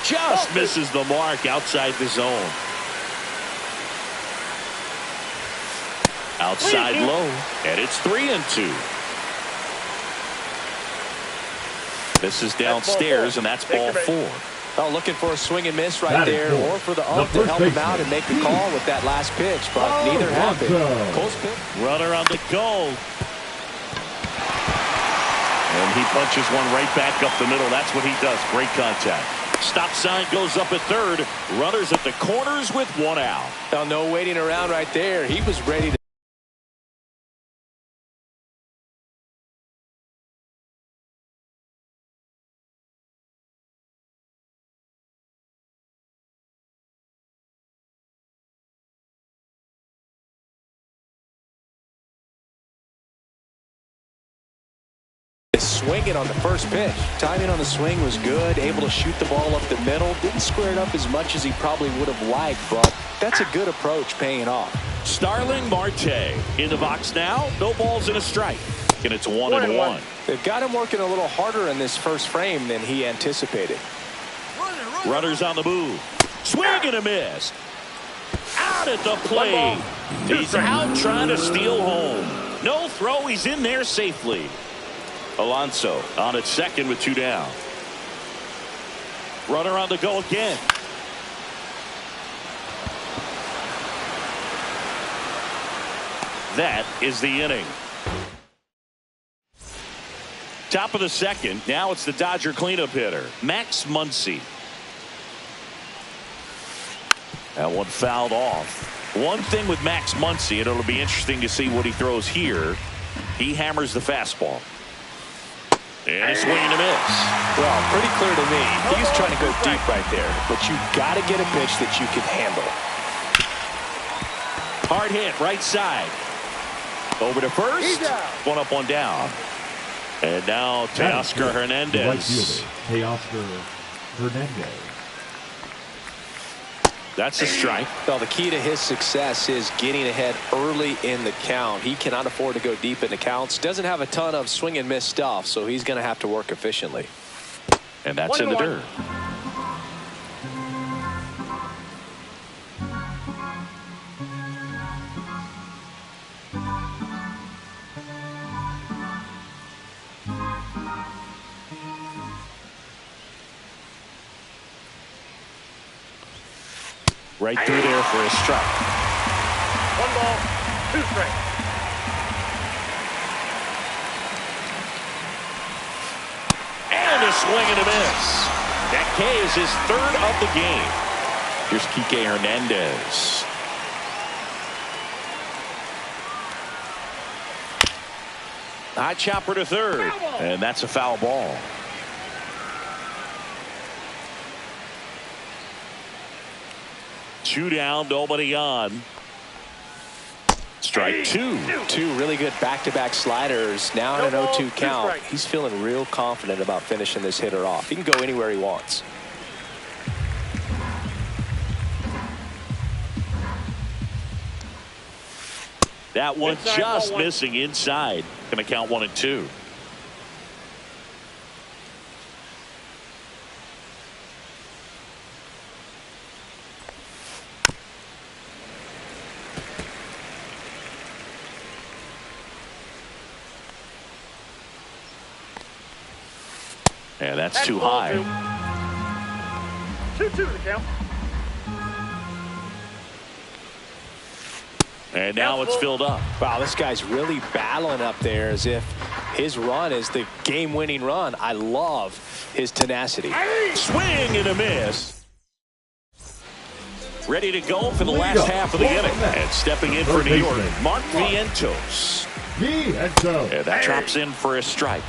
[SPEAKER 2] Just misses the mark outside the zone. Outside low, and it's 3-2. This is downstairs, and that's ball 4.
[SPEAKER 6] Oh, looking for a swing and miss right there, or for the ump to help him out and make the call with that last pitch, but neither happened. Cole's pitch.
[SPEAKER 2] Runner on the go. And he punches one right back up the middle. That's what he does. Great contact. Stop sign goes up at third. Runners at the corners with 1 out.
[SPEAKER 6] Oh, no waiting around right there. He was ready to. Swinging on the first pitch. Timing on the swing was good. Able to shoot the ball up the middle. Didn't square it up as much as he probably would have liked, but that's a good approach paying off.
[SPEAKER 2] Starling Marte in the box now. No balls and a strike. And it's 1-1.
[SPEAKER 6] They've got him working a little harder in this first frame than he anticipated.
[SPEAKER 2] Runners on the move. Swing and a miss. Out at the plate. He's out trying to steal home. No throw. He's in there safely. Alonso on at second with 2 down. Runner on the go again. That is the inning. Top of the second. Now it's the Dodger cleanup hitter, Max Muncy. That one fouled off. One thing with Max Muncy, and it'll be interesting to see what he throws here. He hammers the fastball. And a swing and a miss.
[SPEAKER 6] Well, pretty clear to me. He's trying to go deep right there, but you got to get a pitch that you can handle.
[SPEAKER 2] Hard hit, right side. Over to first. 1 up, 1 down. And now Teoscar Hernandez.
[SPEAKER 5] Right fielder, Teoscar Hernandez.
[SPEAKER 2] That's a strike.
[SPEAKER 6] Well, the key to his success is getting ahead early in the count. He cannot afford to go deep in the counts. Doesn't have a ton of swing and miss stuff, so he's going to have to work efficiently.
[SPEAKER 2] And that's in the dirt. Right through there for a strike.
[SPEAKER 4] 1 ball, 2 strikes.
[SPEAKER 2] And a swing and a miss. That K is his 3rd of the game. Here's Kike Hernandez. High chopper to third. And that's a foul ball. 2 down, nobody on. Strike 2.
[SPEAKER 6] Two really good back-to-back sliders. Now in an 0-2 count. He's feeling real confident about finishing this hitter off. He can go anywhere he wants.
[SPEAKER 2] That one just missing inside. Going to count 1 and 2. And that's too high.
[SPEAKER 4] 2-2 to count.
[SPEAKER 2] And now it's filled up.
[SPEAKER 6] Wow, this guy's really battling up there as if his run is the game-winning run. I love his tenacity.
[SPEAKER 2] Swing and a miss. Ready to go for the last half of the inning. And stepping in for New York, Mark Vientos. And that drops in for a strike.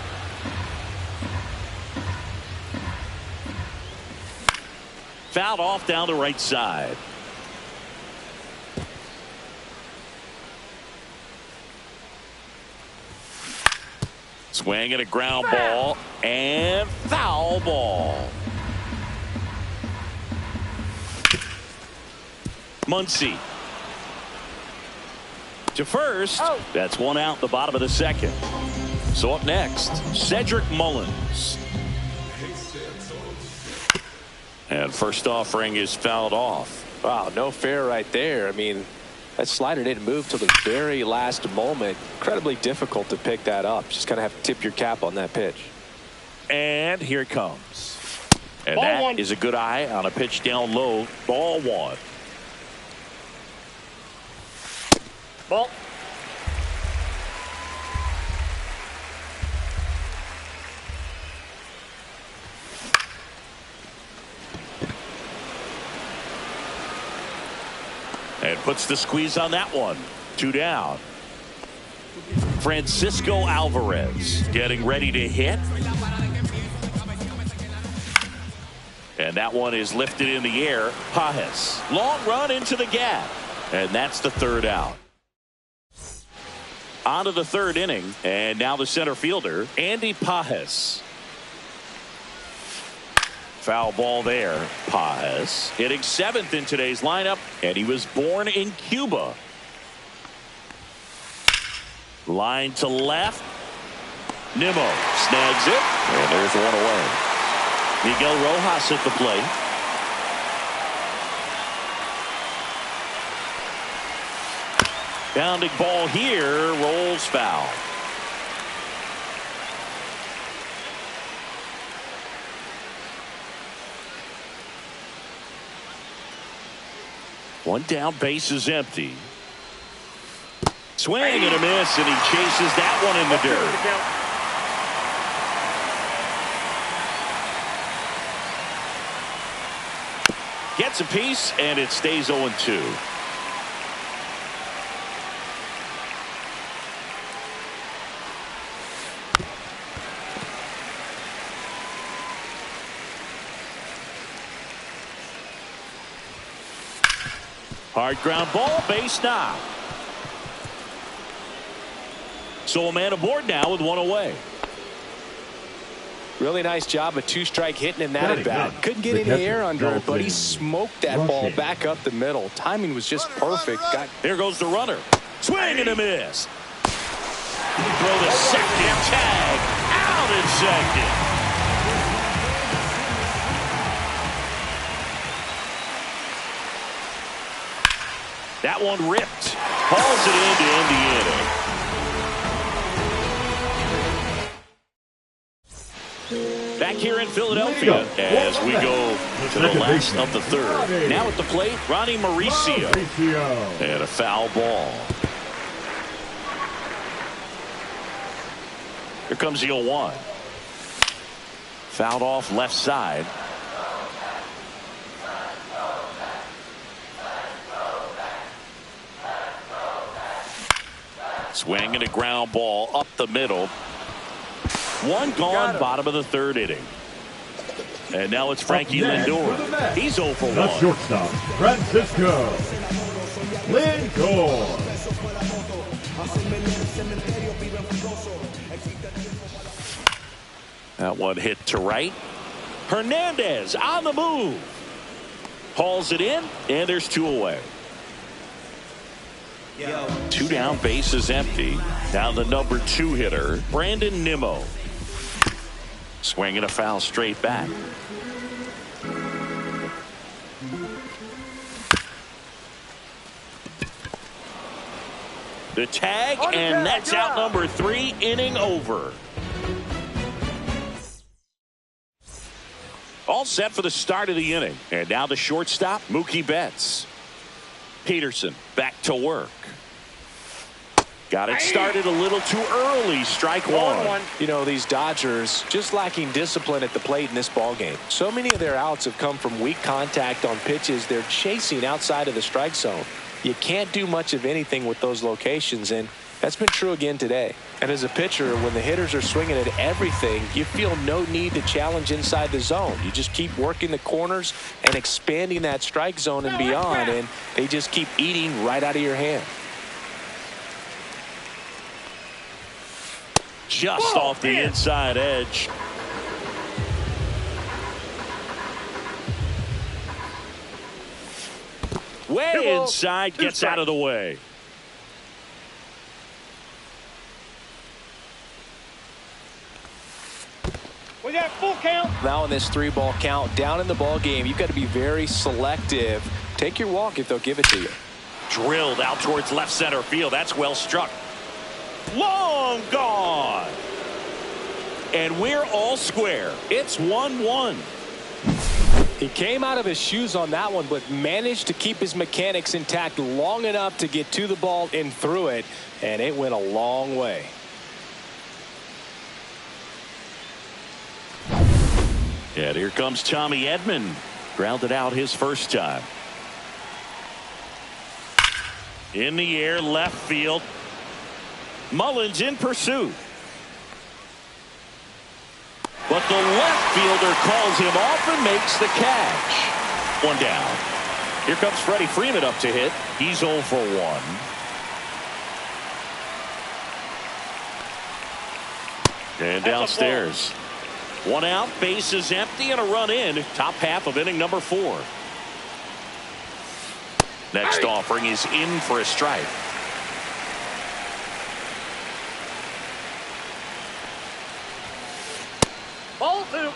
[SPEAKER 2] Fouled off down the right side. Swing and a ground ball and foul ball. Muncy to first. That's 1 out the bottom of the second. So up next, Cedric Mullins. And first offering is fouled off.
[SPEAKER 6] Wow, no fair right there. I mean, that slider didn't move till the very last moment. Incredibly difficult to pick that up. Just kind of have to tip your cap on that pitch.
[SPEAKER 2] And here it comes. And
[SPEAKER 4] Ball
[SPEAKER 2] that
[SPEAKER 4] 1.
[SPEAKER 2] is a good eye on a pitch down low. Ball 1.
[SPEAKER 4] Ball.
[SPEAKER 2] And puts the squeeze on that one. 2 down. Francisco Alvarez getting ready to hit. And that one is lifted in the air. Pages. Long run into the gap. And that's the 3rd out. On to the 3rd inning. And now the center fielder, Andy Pages. Foul ball there. Pages hitting 7th in today's lineup, and he was born in Cuba. Line to left. Nimmo snags it, and there's 1 away. Miguel Rojas at the plate. Bounding ball here, rolls foul. One down, base is empty. Swing and a miss, and he chases that one in the dirt. Gets a piece, and it stays 0-2. Hard ground ball, base knock. So a man aboard now with 1 away.
[SPEAKER 6] Really nice job of 2-strike hitting in that at bat. Couldn't get any air under it, but he smoked that ball back up the middle. Timing was just perfect.
[SPEAKER 2] Here goes the runner. Swing and a miss. Throw the second tag. Out in second. That one ripped. Hauls it in to end the inning. Back here in Philadelphia as we go to the last of the 3rd. Now at the plate, Ronnie Mauricio. And a foul ball. Here comes the 0-1. Fouled off left side. Swing and a ground ball up the middle. 1 gone, bottom of the 3rd inning. And now it's Frankie Lindor. He's 0 for 1.
[SPEAKER 5] The shortstop, Francisco Lindor.
[SPEAKER 2] That one hit to right. Hernandez on the move. Hauls it in, and there's 2 away. 2 down, bases empty. Now the number 2 hitter, Brandon Nimmo. Swinging a foul straight back. The tag, and that's out number 3, inning over. All set for the start of the inning. And now the shortstop, Mookie Betts. Peterson back to work. Got it started a little too early. Strike 1.
[SPEAKER 6] You know, these Dodgers just lacking discipline at the plate in this ball game. So many of their outs have come from weak contact on pitches they're chasing outside of the strike zone. You can't do much of anything with those locations, and that's been true again today. And as a pitcher, when the hitters are swinging at everything, you feel no need to challenge inside the zone. You just keep working the corners and expanding that strike zone and beyond, and they just keep eating right out of your hand.
[SPEAKER 2] Just off the inside edge. Way inside, gets out of the way.
[SPEAKER 4] We got full count.
[SPEAKER 6] Now in this 3-ball count, down in the ball game, you've got to be very selective. Take your walk if they'll give it to you.
[SPEAKER 2] Drilled out towards left center field. That's well struck. Long gone. And we're all square. It's 1-1.
[SPEAKER 6] He came out of his shoes on that one, but managed to keep his mechanics intact long enough to get to the ball and through it, and it went a long way.
[SPEAKER 2] And here comes Tommy Edman. Grounded out his first time. In the air, left field. Mullins in pursuit. But the left fielder calls him off and makes the catch. 1 down. Here comes Freddie Freeman up to hit. He's 0 for 1. And downstairs. 1 out, bases empty, and a run in. Top half of inning number 4. Next offering is in for a strike.
[SPEAKER 4] Ball 2.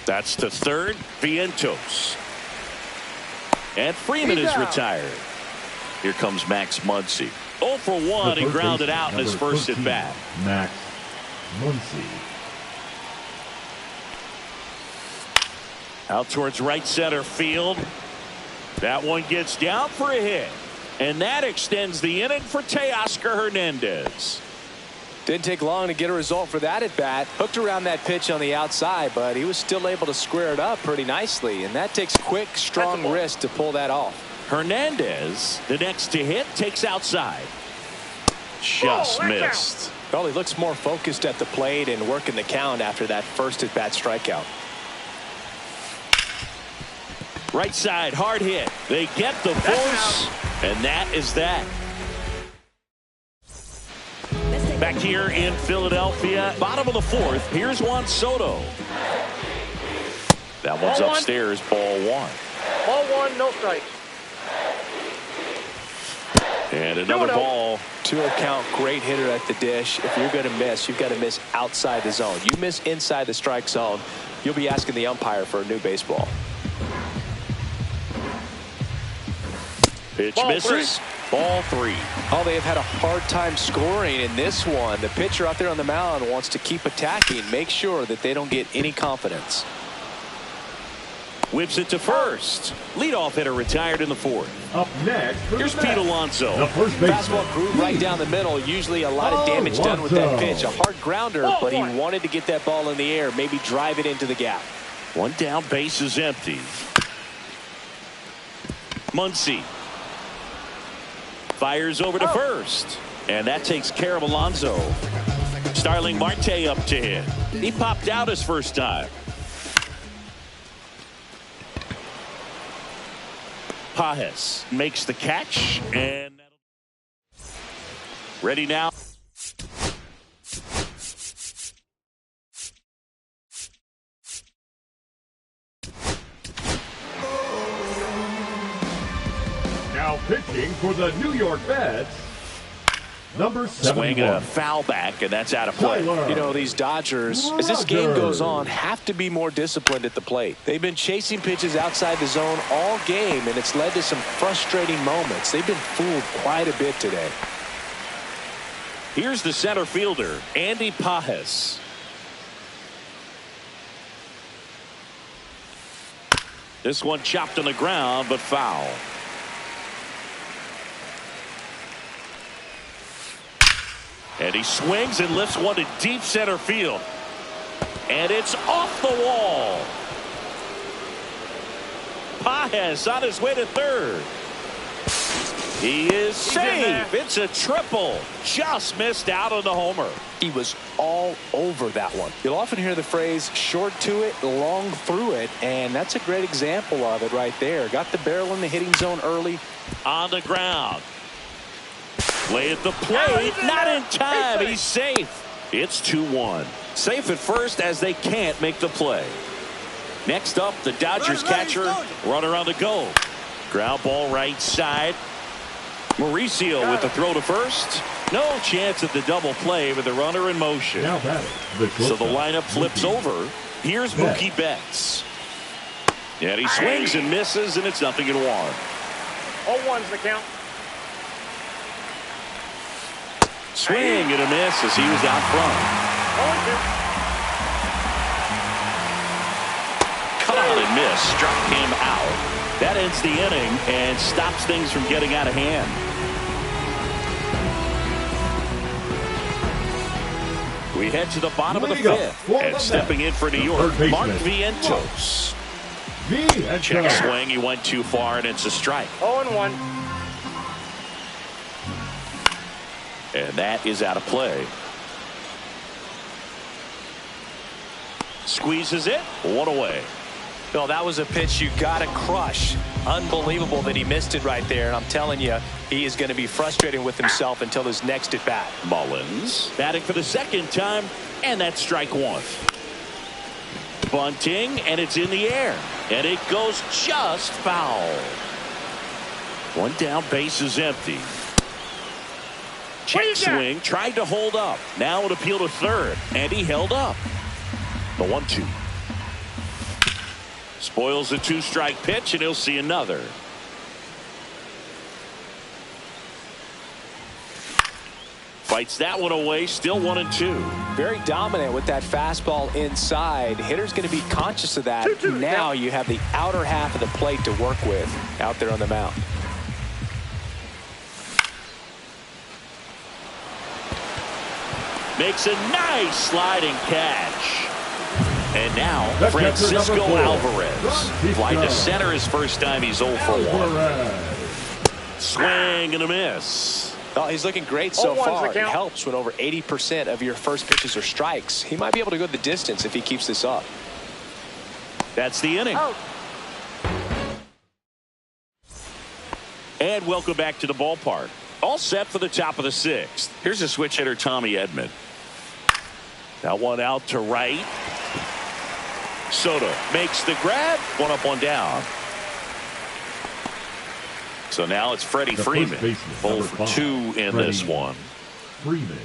[SPEAKER 2] That's to third, Vientos. And Freeman is retired. Here comes Max Muncy. 0 for 1. He grounded out in his first at bat.
[SPEAKER 5] Max Muncy.
[SPEAKER 2] Out towards right center field. That one gets down for a hit. And that extends the inning for Teoscar Hernandez.
[SPEAKER 6] Didn't take long to get a result for that at bat. Hooked around that pitch on the outside, but he was still able to square it up pretty nicely. And that takes quick, strong wrist to pull that off.
[SPEAKER 2] Hernandez, the next to hit, takes outside. Just missed.
[SPEAKER 6] Well, he looks more focused at the plate and working the count after that first at bat strikeout.
[SPEAKER 2] Right side, hard hit. They get the force, and that is that. Back here in Philadelphia, bottom of the 4th, here's Juan Soto. That one's upstairs, ball 1.
[SPEAKER 4] Ball 1, no strikes.
[SPEAKER 2] And another ball.
[SPEAKER 6] 2-0 count, great hitter at the dish. If you're going to miss, you've got to miss outside the zone. You miss inside the strike zone, you'll be asking the umpire for a new baseball.
[SPEAKER 2] Pitch misses. Ball 3.
[SPEAKER 6] Oh, they have had a hard time scoring in this one. The pitcher out there on the mound wants to keep attacking, make sure that they don't get any confidence.
[SPEAKER 2] Whips it to first. Leadoff hitter retired in the 4th.
[SPEAKER 5] Up next,
[SPEAKER 2] here's Pete Alonso.
[SPEAKER 5] The first baseman.
[SPEAKER 6] Fastball groove right down the middle. Usually a lot of damage done with that pitch. A hard grounder, but he wanted to get that ball in the air, maybe drive it into the gap.
[SPEAKER 2] 1 down, base is empty. Muncy fires over to first. And that takes care of Alonso. Starling Marte up to hit. He popped out his first time. Pajes makes the catch. And ready now.
[SPEAKER 5] Now pitching for the New York Mets, number 71.
[SPEAKER 2] Swing a foul back, and that's out of play.
[SPEAKER 3] You know, these Dodgers, as this game goes on, have to be more disciplined at the plate. They've been chasing pitches outside the zone all game, and it's led to some frustrating moments. They've been fooled quite a bit today.
[SPEAKER 2] Here's the center fielder, Andy Pajes. This one chopped on the ground, but foul. And he swings and lifts one to deep center field. And it's off the wall. Pajes on his way to third. He is safe. It's a triple. Just missed out on the homer.
[SPEAKER 3] He was all over that one. You'll often hear the phrase short to it, long through it, and that's a great example of it right there. Got the barrel in the hitting zone early.
[SPEAKER 2] On the ground. Play at the plate. Not in time. He's safe. It's 2-1. Safe at first as they can't make the play. Next up, the Dodgers catcher. Runner on the go. Ground ball right side. Mauricio with the throw to first. No chance at the double play with the runner in motion.
[SPEAKER 5] Now batting,
[SPEAKER 2] So the lineup flips over. Here's Mookie Betts. And he swings and misses, and it's 0-1.
[SPEAKER 4] 0-1's the count.
[SPEAKER 2] Swing and a miss as he was out front.
[SPEAKER 4] 0-2.
[SPEAKER 2] Cut on and miss. Struck him out. That ends the inning and stops things from getting out of hand. We head to the bottom of the fifth. And stepping in for New York, Mark Vientos. Check swing. He went too far, and it's a strike.
[SPEAKER 4] 0-1.
[SPEAKER 2] And that is out of play. Squeezes it. One away.
[SPEAKER 6] Well, that was a pitch you got to crush. Unbelievable that he missed it right there. And I'm telling you, he is going to be frustrated with himself until his next at bat.
[SPEAKER 2] Mullins batting for the second time, and that's strike one. Bunting, and it's in the air. And it goes just foul. One down, base is empty. Check swing, tried to hold up. Now an appeal to third, and he held up. The 1-2. Spoils a two-strike pitch, and he'll see another. Fights that one away, still 1-2.
[SPEAKER 3] Very dominant with that fastball inside. Hitter's going to be conscious of that. Now you have the outer half of the plate to work with out there on the mound.
[SPEAKER 2] Makes a nice sliding catch. And now Francisco Alvarez. Fly to center his first time. He's 0 for 1. Swing and a miss.
[SPEAKER 3] Oh, he's looking great so far. It helps when over 80% of your first pitches are strikes. He might be able to go the distance if he keeps this up.
[SPEAKER 2] That's the inning. And welcome back to the ballpark. All set for the top of the sixth. Here's a switch hitter, Tommy Edman. That one out to right. Soto makes the grab. One up, one down. So now it's Freddie Freeman. 0 for 2 in this one.
[SPEAKER 5] Freeman.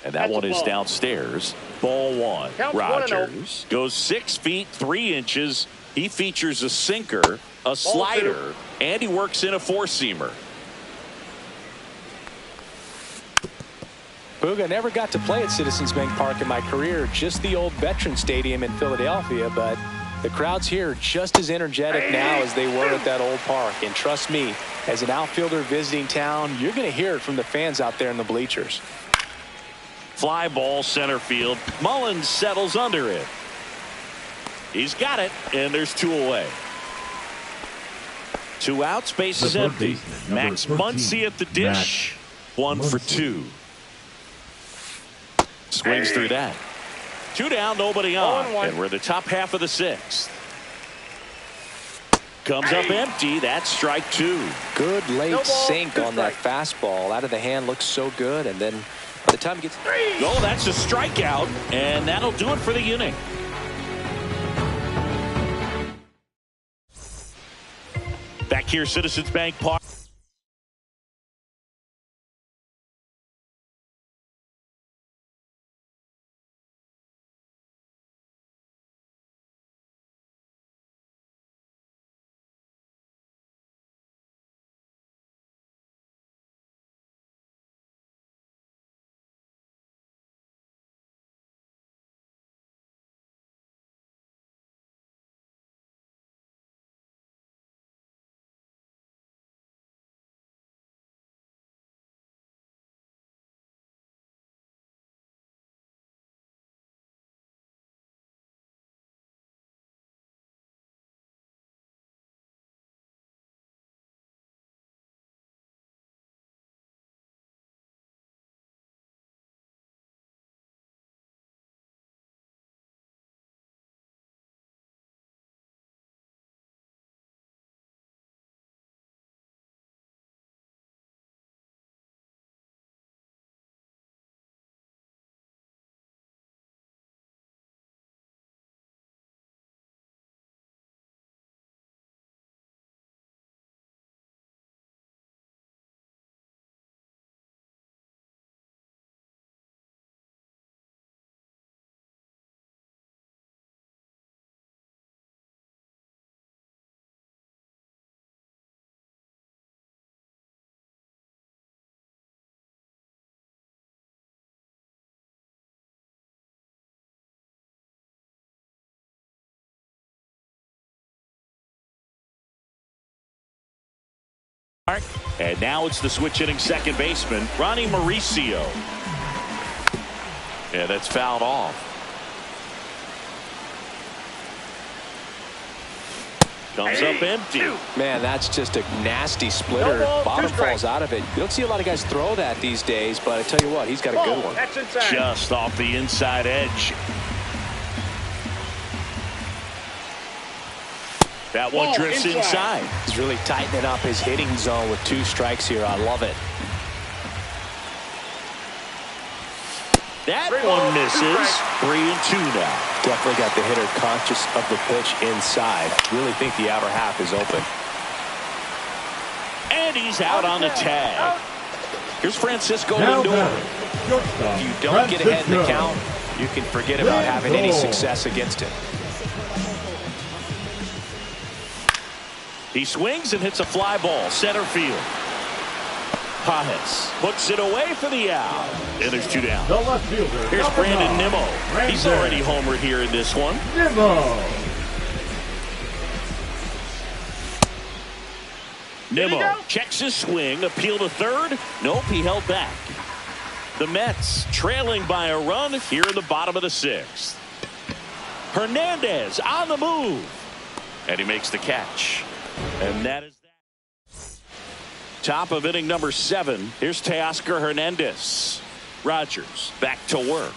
[SPEAKER 2] And that one is downstairs. Ball one. Rogers goes 6 feet 3 inches. He features a sinker, a slider, and he works in a four-seamer.
[SPEAKER 3] Booga, never got to play at Citizens Bank Park in my career, just the old Veterans Stadium in Philadelphia, but the crowds here are just as energetic now as they were at that old park. And trust me, as an outfielder visiting town, you're going to hear it from the fans out there in the bleachers.
[SPEAKER 2] Fly ball center field. Mullins settles under it. He's got it, and there's 2 away. 2 outs, base is empty. Max Muncy at the dish. 1 for 2. Swings through that. 2 down, nobody on. And we're the top half of the 6th. Comes up empty. That's strike 2.
[SPEAKER 6] Good late sink on that fastball. Out of the hand, looks so good. And then by the time it gets...
[SPEAKER 2] Oh, that's a strikeout. And that'll do it for the inning. Back here, Citizens Bank Park. And now it's the switch hitting second baseman, Ronnie Mauricio. Yeah, that's fouled off. Comes up empty.
[SPEAKER 6] Man, that's just a nasty splitter. Bottom falls out of it. You don't see a lot of guys throw that these days, but I tell you what, he's got a good one.
[SPEAKER 2] Just off the inside edge. That one drifts inside.
[SPEAKER 6] He's really tightening up his hitting zone with 2 strikes here. I love it.
[SPEAKER 2] That one misses. 3-2 now.
[SPEAKER 6] Definitely got the hitter conscious of the pitch inside. Really think the outer half is open.
[SPEAKER 2] And he's out on the tag. Here's Francisco Lindor.
[SPEAKER 6] If you don't get ahead in the count, you can forget about having any success against him.
[SPEAKER 2] He swings and hits a fly ball, center field. Pajes puts it away for the out. And there's 2 down.
[SPEAKER 5] The left fielder.
[SPEAKER 2] Here's Brandon Nimmo. He's already homered here in this one. Nimmo checks his swing. Appeal to third. Nope, he held back. The Mets trailing by a run here in the bottom of the 6th. Hernandez on the move. And he makes the catch. And that is that. Top of inning number 7. Here's Teoscar Hernandez. Rogers back to work.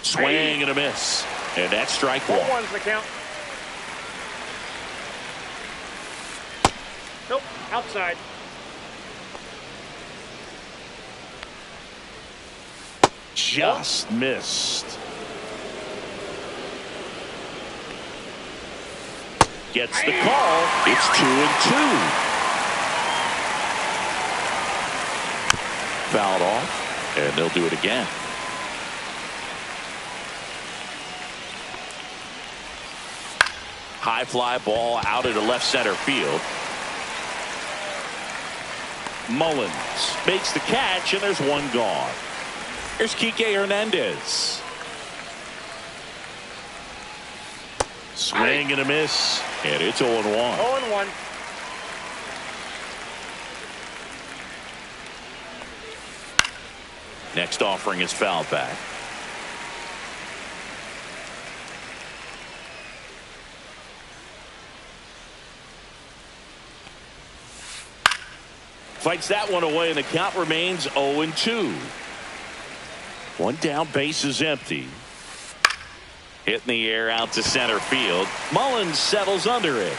[SPEAKER 2] Swing and a miss. And that's strike 1.
[SPEAKER 4] 1's the count. Nope, outside.
[SPEAKER 2] Just missed. Gets the call. It's 2-2. Fouled off, and they'll do it again. High fly ball out into left center field. Mullins makes the catch, and there's 1 gone. Here's Kike Hernandez. Swing and a miss, and it's 0-1.
[SPEAKER 4] 0-1.
[SPEAKER 2] Next offering is fouled back. Fights that one away, and the count remains 0-2. One down, base is empty. Hit in the air out to center field. Mullins settles under it.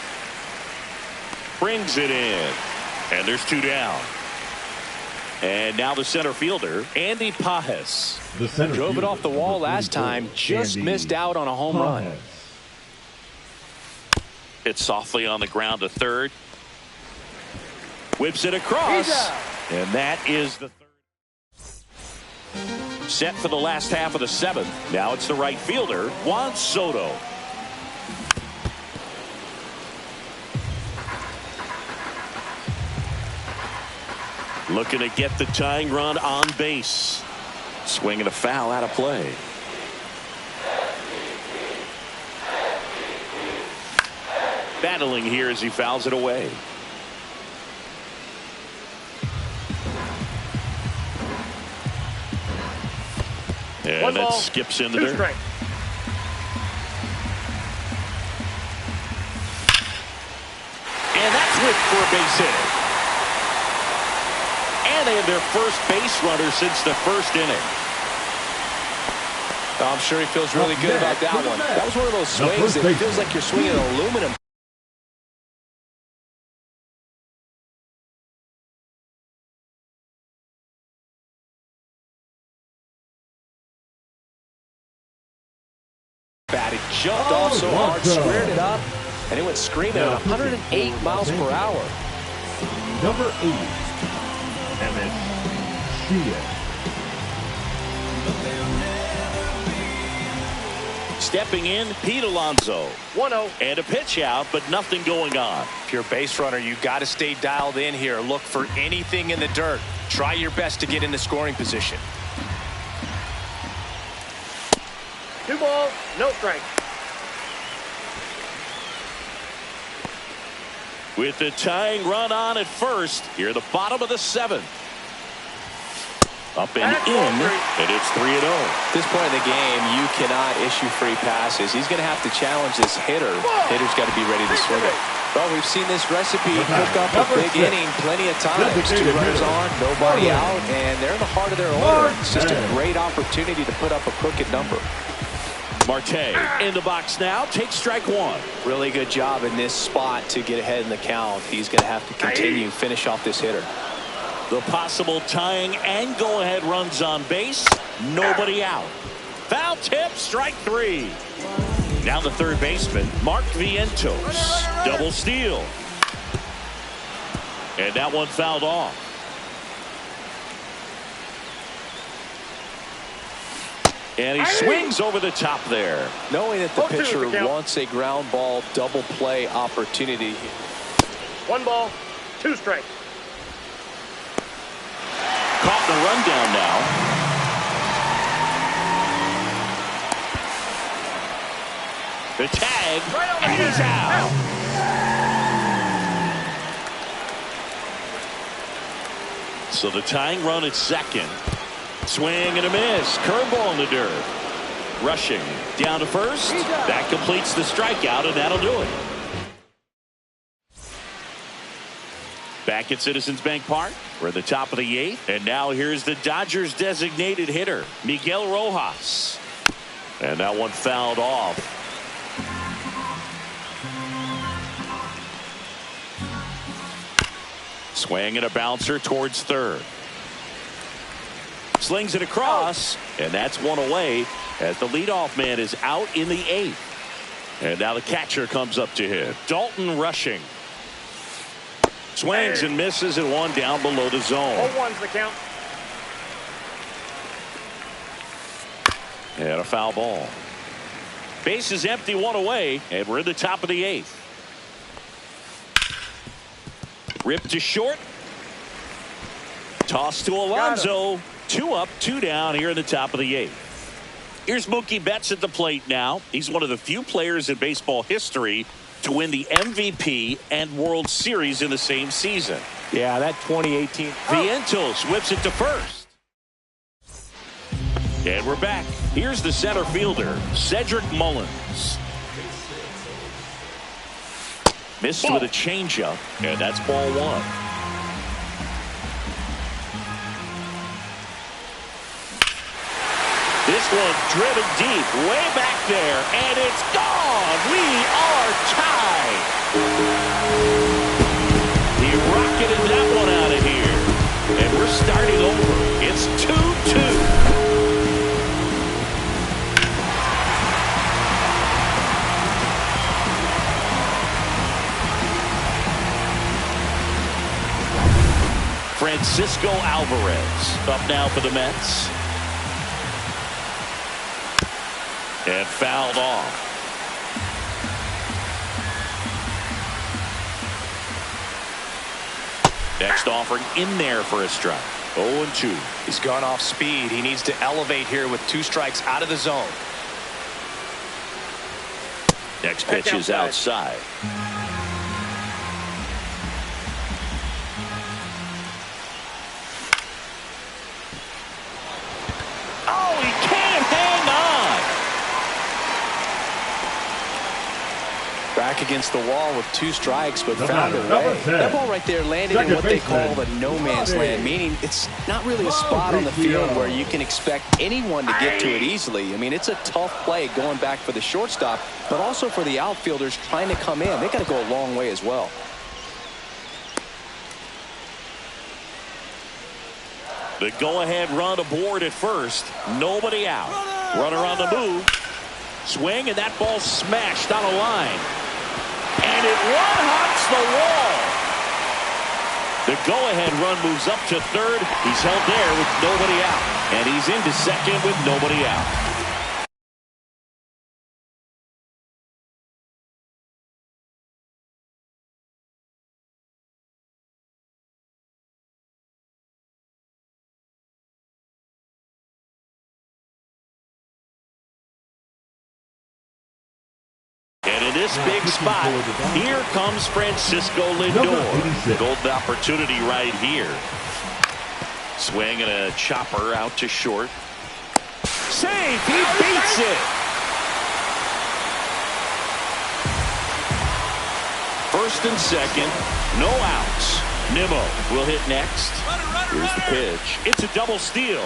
[SPEAKER 2] Brings it in. And there's two down. And now the center fielder, Andy Pajes.
[SPEAKER 6] Drove it off the wall last time. Just missed out on a home run.
[SPEAKER 2] It's softly on the ground to third. Whips it across. And that is the third. Set for the last half of the seventh. Now it's the right fielder, Juan Soto. Looking to get the tying run on base. Swinging a foul out of play. Battling here as he fouls it away. And it skips in the dirt.
[SPEAKER 4] Strike.
[SPEAKER 2] And that's whipped for a base hit. And they have their first base runner since the first inning.
[SPEAKER 6] I'm sure he feels really good about that one. That was one of those swings that feels like you're swinging an aluminum. Bat, it jumped off so hard, squared it up, and it went screaming at 108 miles per hour.
[SPEAKER 5] Number 8, Emmett Sheehan.
[SPEAKER 2] Stepping in, Pete Alonso.
[SPEAKER 4] 1-0.
[SPEAKER 2] And a pitch out, but nothing going on.
[SPEAKER 6] If you're a base runner, you've got to stay dialed in here. Look for anything in the dirt. Try your best to get into scoring position.
[SPEAKER 4] 2 balls, no strike.
[SPEAKER 2] With the tying run on at first, here at the bottom of the seventh. Up and in, and it's 3-0.
[SPEAKER 6] At this point in the game, you cannot issue free passes. He's going to have to challenge this hitter. Hitter's got to be ready to swing it. Well, we've seen this recipe cook up a big inning plenty of times. 2 runners on, nobody out, and they're in the heart of their order. It's just a great opportunity to put up a crooked number.
[SPEAKER 2] Marte in the box now, takes strike one.
[SPEAKER 6] Really good job in this spot to get ahead in the count. He's going to have to continue, finish off this hitter.
[SPEAKER 2] The possible tying and go-ahead runs on base. Nobody out. Foul tip, strike 3. Now the third baseman, Mark Vientos. Double steal. And that one fouled off. And he swings over the top there.
[SPEAKER 6] Knowing that the pitcher wants a ground ball double play opportunity.
[SPEAKER 4] 1 ball, 2 strikes.
[SPEAKER 2] Caught the rundown now. The tag, and he's out. So the tying run at second. Swing and a miss. Curveball in the dirt. Rushing down to first. That completes the strikeout, and that'll do it. Back at Citizens Bank Park, we're at the top of the 8th, and now here's the Dodgers designated hitter, Miguel Rojas. And that one fouled off. Swing and a bouncer towards third. Slings it across, and that's one away as the leadoff man is out in the 8th. And now the catcher comes up to hit. Dalton Rushing. Swings and misses, and one down below the zone.
[SPEAKER 4] 0-1's the count.
[SPEAKER 2] And a foul ball. Base is empty, one away, and we're in the top of the 8th. Ripped to short. Toss to Alonso. 2 up, 2 down here in the top of the 8th. Here's Mookie Betts at the plate now. He's one of the few players in baseball history to win the MVP and World Series in the same season.
[SPEAKER 6] Yeah, that 2018.
[SPEAKER 2] Vientos whips it to first. And we're back. Here's the center fielder, Cedric Mullins. Missed with a changeup, and that's ball 1. one driven deep, way back there, and it's gone. We are tied. He rocketed that one out of here. And we're starting over. It's 2-2. Francisco Alvarez up now for the Mets. And fouled off. Next offering in there for a strike. 0-2.
[SPEAKER 6] He's gone off speed. He needs to elevate here with 2 strikes out of the zone.
[SPEAKER 2] Next pitch is outside. Oh, he can't hang on.
[SPEAKER 6] Back against the wall with 2 strikes, but found a way. That ball right there landed in what they call the no man's land, meaning it's not really a spot on the field where you can expect anyone to get to it easily. I mean, it's a tough play going back for the shortstop, but also for the outfielders trying to come in. They got to go a long way as well.
[SPEAKER 2] The go-ahead run aboard at first. Nobody out. Runner on the move. Swing, and that ball smashed on a line. And it one-hops the wall. The go-ahead run moves up to third. He's held there with nobody out. And he's into second with nobody out. And in this big spot, here comes Francisco Lindor. Golden opportunity right here. Swing and a chopper out to short. Save! He beats it! First and second, no outs. Nimmo will hit next. Here's the pitch. It's a double steal.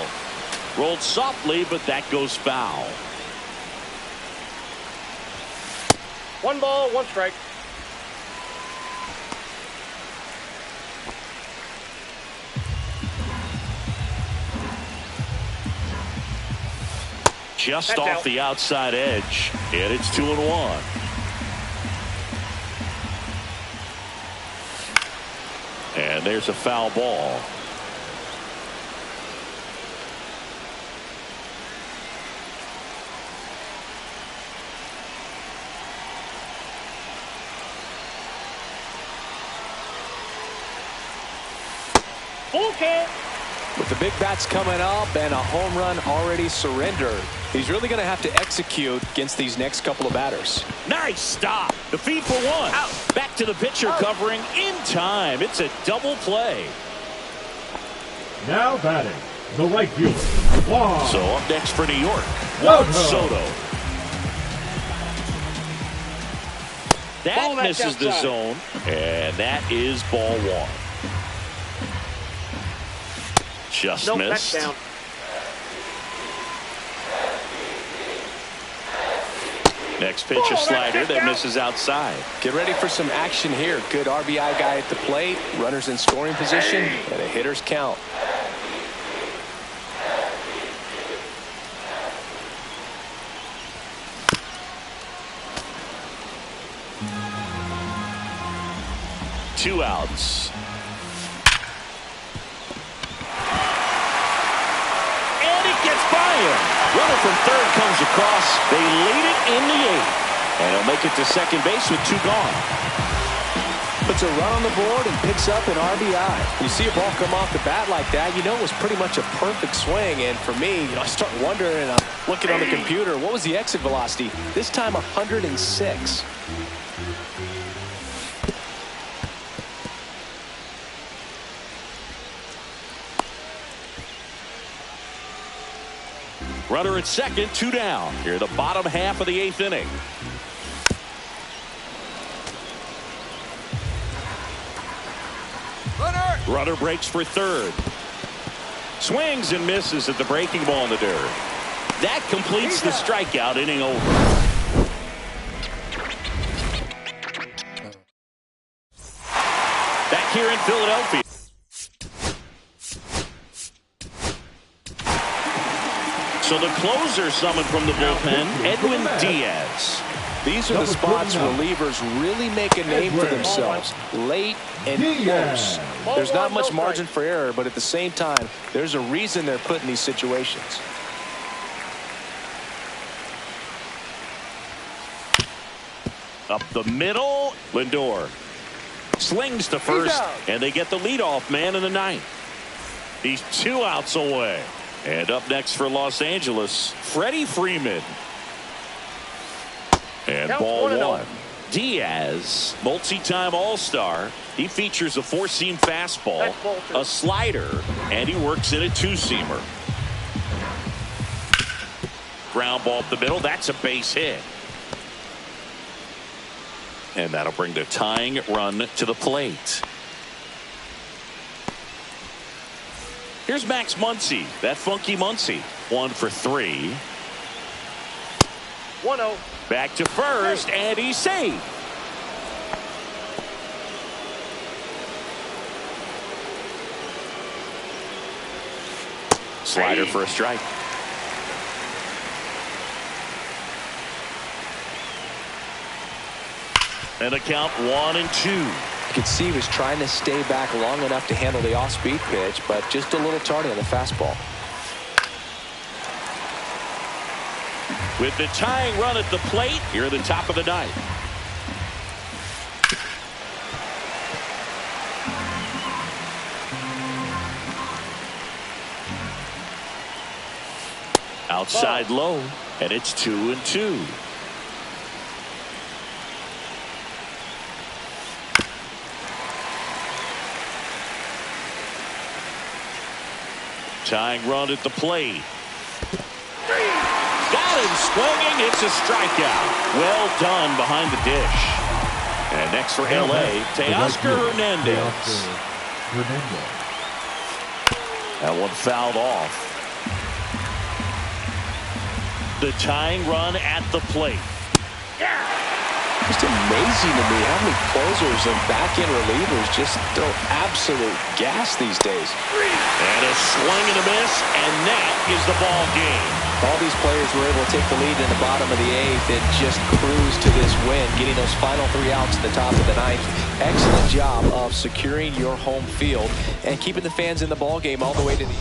[SPEAKER 2] Rolled softly, but that goes foul.
[SPEAKER 4] 1 ball, 1 strike.
[SPEAKER 2] Just
[SPEAKER 4] That's
[SPEAKER 2] off
[SPEAKER 4] out.
[SPEAKER 2] the outside edge, and it's 2-1. And there's a foul ball.
[SPEAKER 4] Full count.
[SPEAKER 6] With the big bats coming up and a home run already surrendered, he's really going to have to execute against these next couple of batters.
[SPEAKER 2] Nice stop. The feed for 1. Out. Back to the pitcher covering in time. It's a double play.
[SPEAKER 5] Now batting, the right fielder, Juan.
[SPEAKER 2] So up next for New York, Juan Soto. That misses the zone, and that is ball 1. Just missed.
[SPEAKER 4] That's down.
[SPEAKER 2] Next pitch, a slider that misses outside.
[SPEAKER 6] Get ready for some action here. Good RBI guy at the plate, runners in scoring position, and a hitter's count.
[SPEAKER 2] Two outs. Runner from third comes across. They lead it in the 8th. And he'll make it to second base with 2 gone.
[SPEAKER 6] Puts a run on the board and picks up an RBI. You see a ball come off the bat like that, you know it was pretty much a perfect swing. And for me, I start wondering, and I'm looking on the computer, what was the exit velocity? This time 106.
[SPEAKER 2] Runner at second, 2 down. Here the bottom half of the 8th inning. Runner breaks for third. Swings and misses at the breaking ball in the dirt. That completes the strikeout, inning over. Back here in Philadelphia. So the closer summoned from the bullpen, Edwin Diaz.
[SPEAKER 3] These are the spots relievers really make a name for themselves. Late and close. There's not much margin for error, but at the same time, there's a reason they're put in these situations.
[SPEAKER 2] Up the middle, Lindor slings to first, and they get the leadoff man in the ninth. He's 2 outs away. And up next for Los Angeles, Freddie Freeman. And ball one. Diaz, multi-time All-Star. He features a four-seam fastball, a slider, and he works in a two-seamer. Ground ball up the middle. That's a base hit. And that'll bring the tying run to the plate. Here's Max Muncy, that funky Muncy. 1 for 3.
[SPEAKER 4] 1-0.
[SPEAKER 2] Back to first, and he's safe. Slider for a strike. And a count 1-2.
[SPEAKER 3] You could see he was trying to stay back long enough to handle the off-speed pitch, but just a little tardy on the fastball.
[SPEAKER 2] With the tying run at the plate, here at the top of the ninth. Outside low, and it's 2-2. Tying run at the plate. Got him swinging. It's a strikeout. Well done behind the dish. And next for LA, Teoscar Hernandez. That one fouled off. The tying run at the plate.
[SPEAKER 3] Just amazing to me how many closers and back-end relievers just throw absolute gas these days.
[SPEAKER 2] And a swing and a miss, and that is the ball game.
[SPEAKER 3] All these players were able to take the lead in the bottom of the eighth and just cruise to this win, getting those final 3 outs at the top of the ninth. Excellent job of securing your home field and keeping the fans in the ball game all the way to the